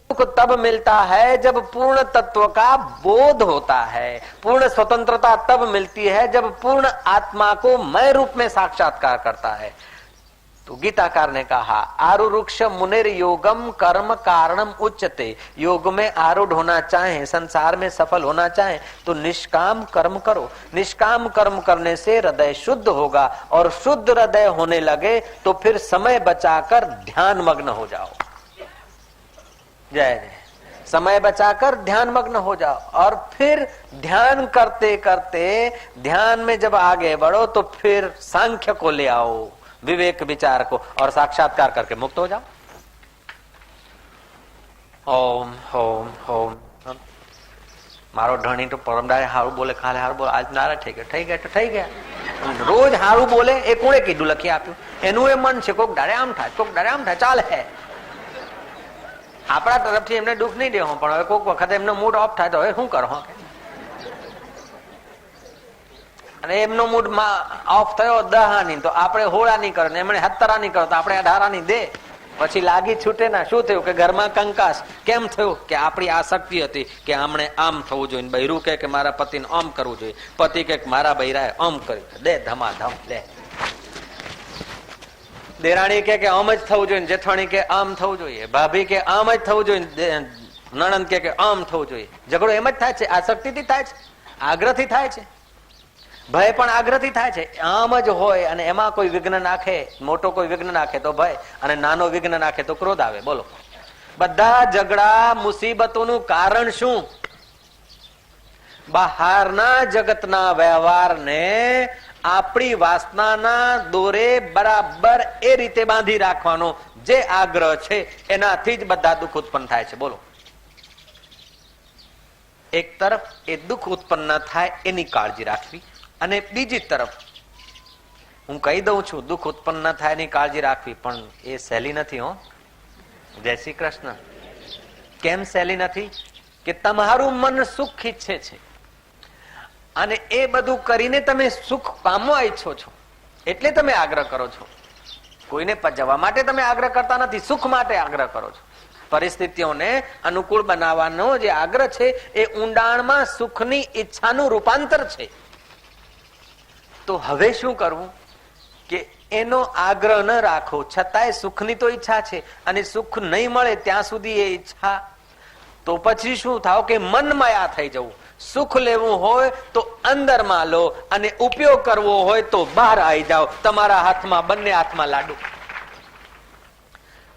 [SPEAKER 1] सुख तब मिलता है जब पूर्ण तत्व का बोध होता है। पूर्ण स्वतंत्रता तब मिलती है जब पूर्ण आत्मा को मैं रूप में साक्षात्कार करता है। तो गीताकार ने कहा, आरुरुक्ष मुनिर योगम कर्म कारणम उच्चते। योग में आरूढ़ होना चाहे, संसार में सफल होना चाहे तो निष्काम कर्म करो। निष्काम कर्म करने से हृदय शुद्ध होगा, और शुद्ध हृदय होने लगे तो फिर समय बचाकर ध्यान मग्न हो जाओ। जय जय। समय बचाकर ध्यान मग्न हो जाओ, और फिर ध्यान करते करते ध्यान में जब आगे बढ़ो तो फिर सांख्य को ले आओ, विवेक विचार को, और साक्षात्कार करके मुक्त हो जाओ। ओम ओम ओम। मारो ढणी तो परमदारे हारू बोले, काले हारू बोले, आज नारा થઈ ગયો તો થઈ ગયા। રોજ હારું બોલે એ કોણે કીધું લખી આપ્યું? એનું એ મન છે, કોક ડારે આમ થાય, કોક ડારે આમ થાય, ચાલે હે। આપણા તરફથી એમને દુઃખ નહીં દેવું, પણ હવે કોક વખત એમનો મૂડ ઓફ થાય તો હવે શું કરો? અને એમનો મૂડ ઓફ થયો દહાની, તો આપણે હોળાની કરે, એમણે હત્તરાની કરો તો આપણે અઢારાની દે, પછી લાગી છૂટે ના। શું થયું કે ઘરમાં કંકાસ કેમ થયું? કે આપણી આસક્તિ હતી કે આમણે આમ થવું જોઈએ, બૈરું કે મારા પતિને આમ કરવું જોઈએ, પતિ કે મારા બૈરાએ આમ કર્યું, દે ધમાધમ દે। દેરાણી કે આમ જ થવું જોઈએ, જેઠાણી કે આમ થવું જોઈએ, ભાભી કે આમ જ થવું જોઈએ, નણંદ કે આમ થવું જોઈએ। ઝઘડો એમ જ થાય છે, આસક્તિથી થાય છે, આગ્રહથી થાય છે। ભય પણ આગ્રહથી થાય છે, આમ જ હોય। અને એમાં કોઈ વિઘ્ન નાખે, મોટો કોઈ વિઘ્ન નાખે તો ભય, અને નાનો વિઘ્ન નાખે તો ક્રોધ આવે। બોલો, બધા ઝઘડા મુસીબતોનું કારણ શું? બહારના જગતના વ્યવહારને આપણી વાસનાના દોરે બરાબર એ રીતે બાંધી રાખવાનો જે આગ્રહ છે એનાથી જ બધા દુઃખ ઉત્પન્ન થાય છે. બોલો, એક તરફ એ દુઃખ ઉત્પન્ન ન થાય એની કાળજી રાખવી, અને બીજી તરફ હું કહી દઉં છું દુઃખ ઉત્પન્ન ન થાય એની કાળજી રાખવી, પણ એ સહેલી નથી. હો, જય શ્રી કૃષ્ણ. કેમ સહેલી નથી? કે તમારું મન સુખ ઈચ્છે છે અને એ બધું કરીને તમે સુખ પામવા ઈચ્છો છો એટલે તમે આગ્રહ કરો છો. કોઈને જવા માટે તમે આગ્રહ કરતા નથી, સુખ માટે આગ્રહ કરો છો. પરિસ્થિતિઓને અનુકૂળ બનાવવાનો જે આગ્રહ છે એ ઊંડાણમાં સુખની ઈચ્છાનું રૂપાંતર છે. તો હવે શું કરવું? કે એનો આગ્રહ ન રાખો, છતાંય સુખની તો ઈચ્છા છે અને સુખ નહીં મળે ત્યાં સુધી એ ઈચ્છા, તો પછી શું થાવ કે મન માયા થઈ જવું. સુખ લેવું હોય તો અંદરમાં લો અને ઉપયોગ કરવો હોય તો બહાર આવી જાઓ. તમારા હાથમાં, બંને હાથમાં લાડુ.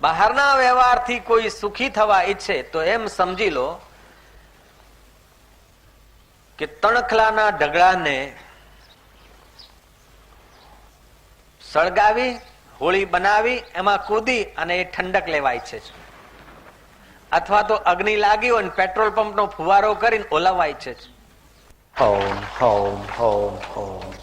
[SPEAKER 1] બહારના વ્યવહારથી કોઈ સુખી થવા ઈચ્છે તો એમ સમજી લો કે તણખલાના ઢગલાને સળગાવી, હોળી બનાવી, એમાં કૂદી અને એ ઠંડક લેવા ઈચ્છે છે. અથવા તો અગ્નિ લાગી હોય પેટ્રોલ પંપ નો ફુવારો કરીને ઓલાવવા ઈચ્છે છે. ઓમ ઓમ ઓમ ઓમ.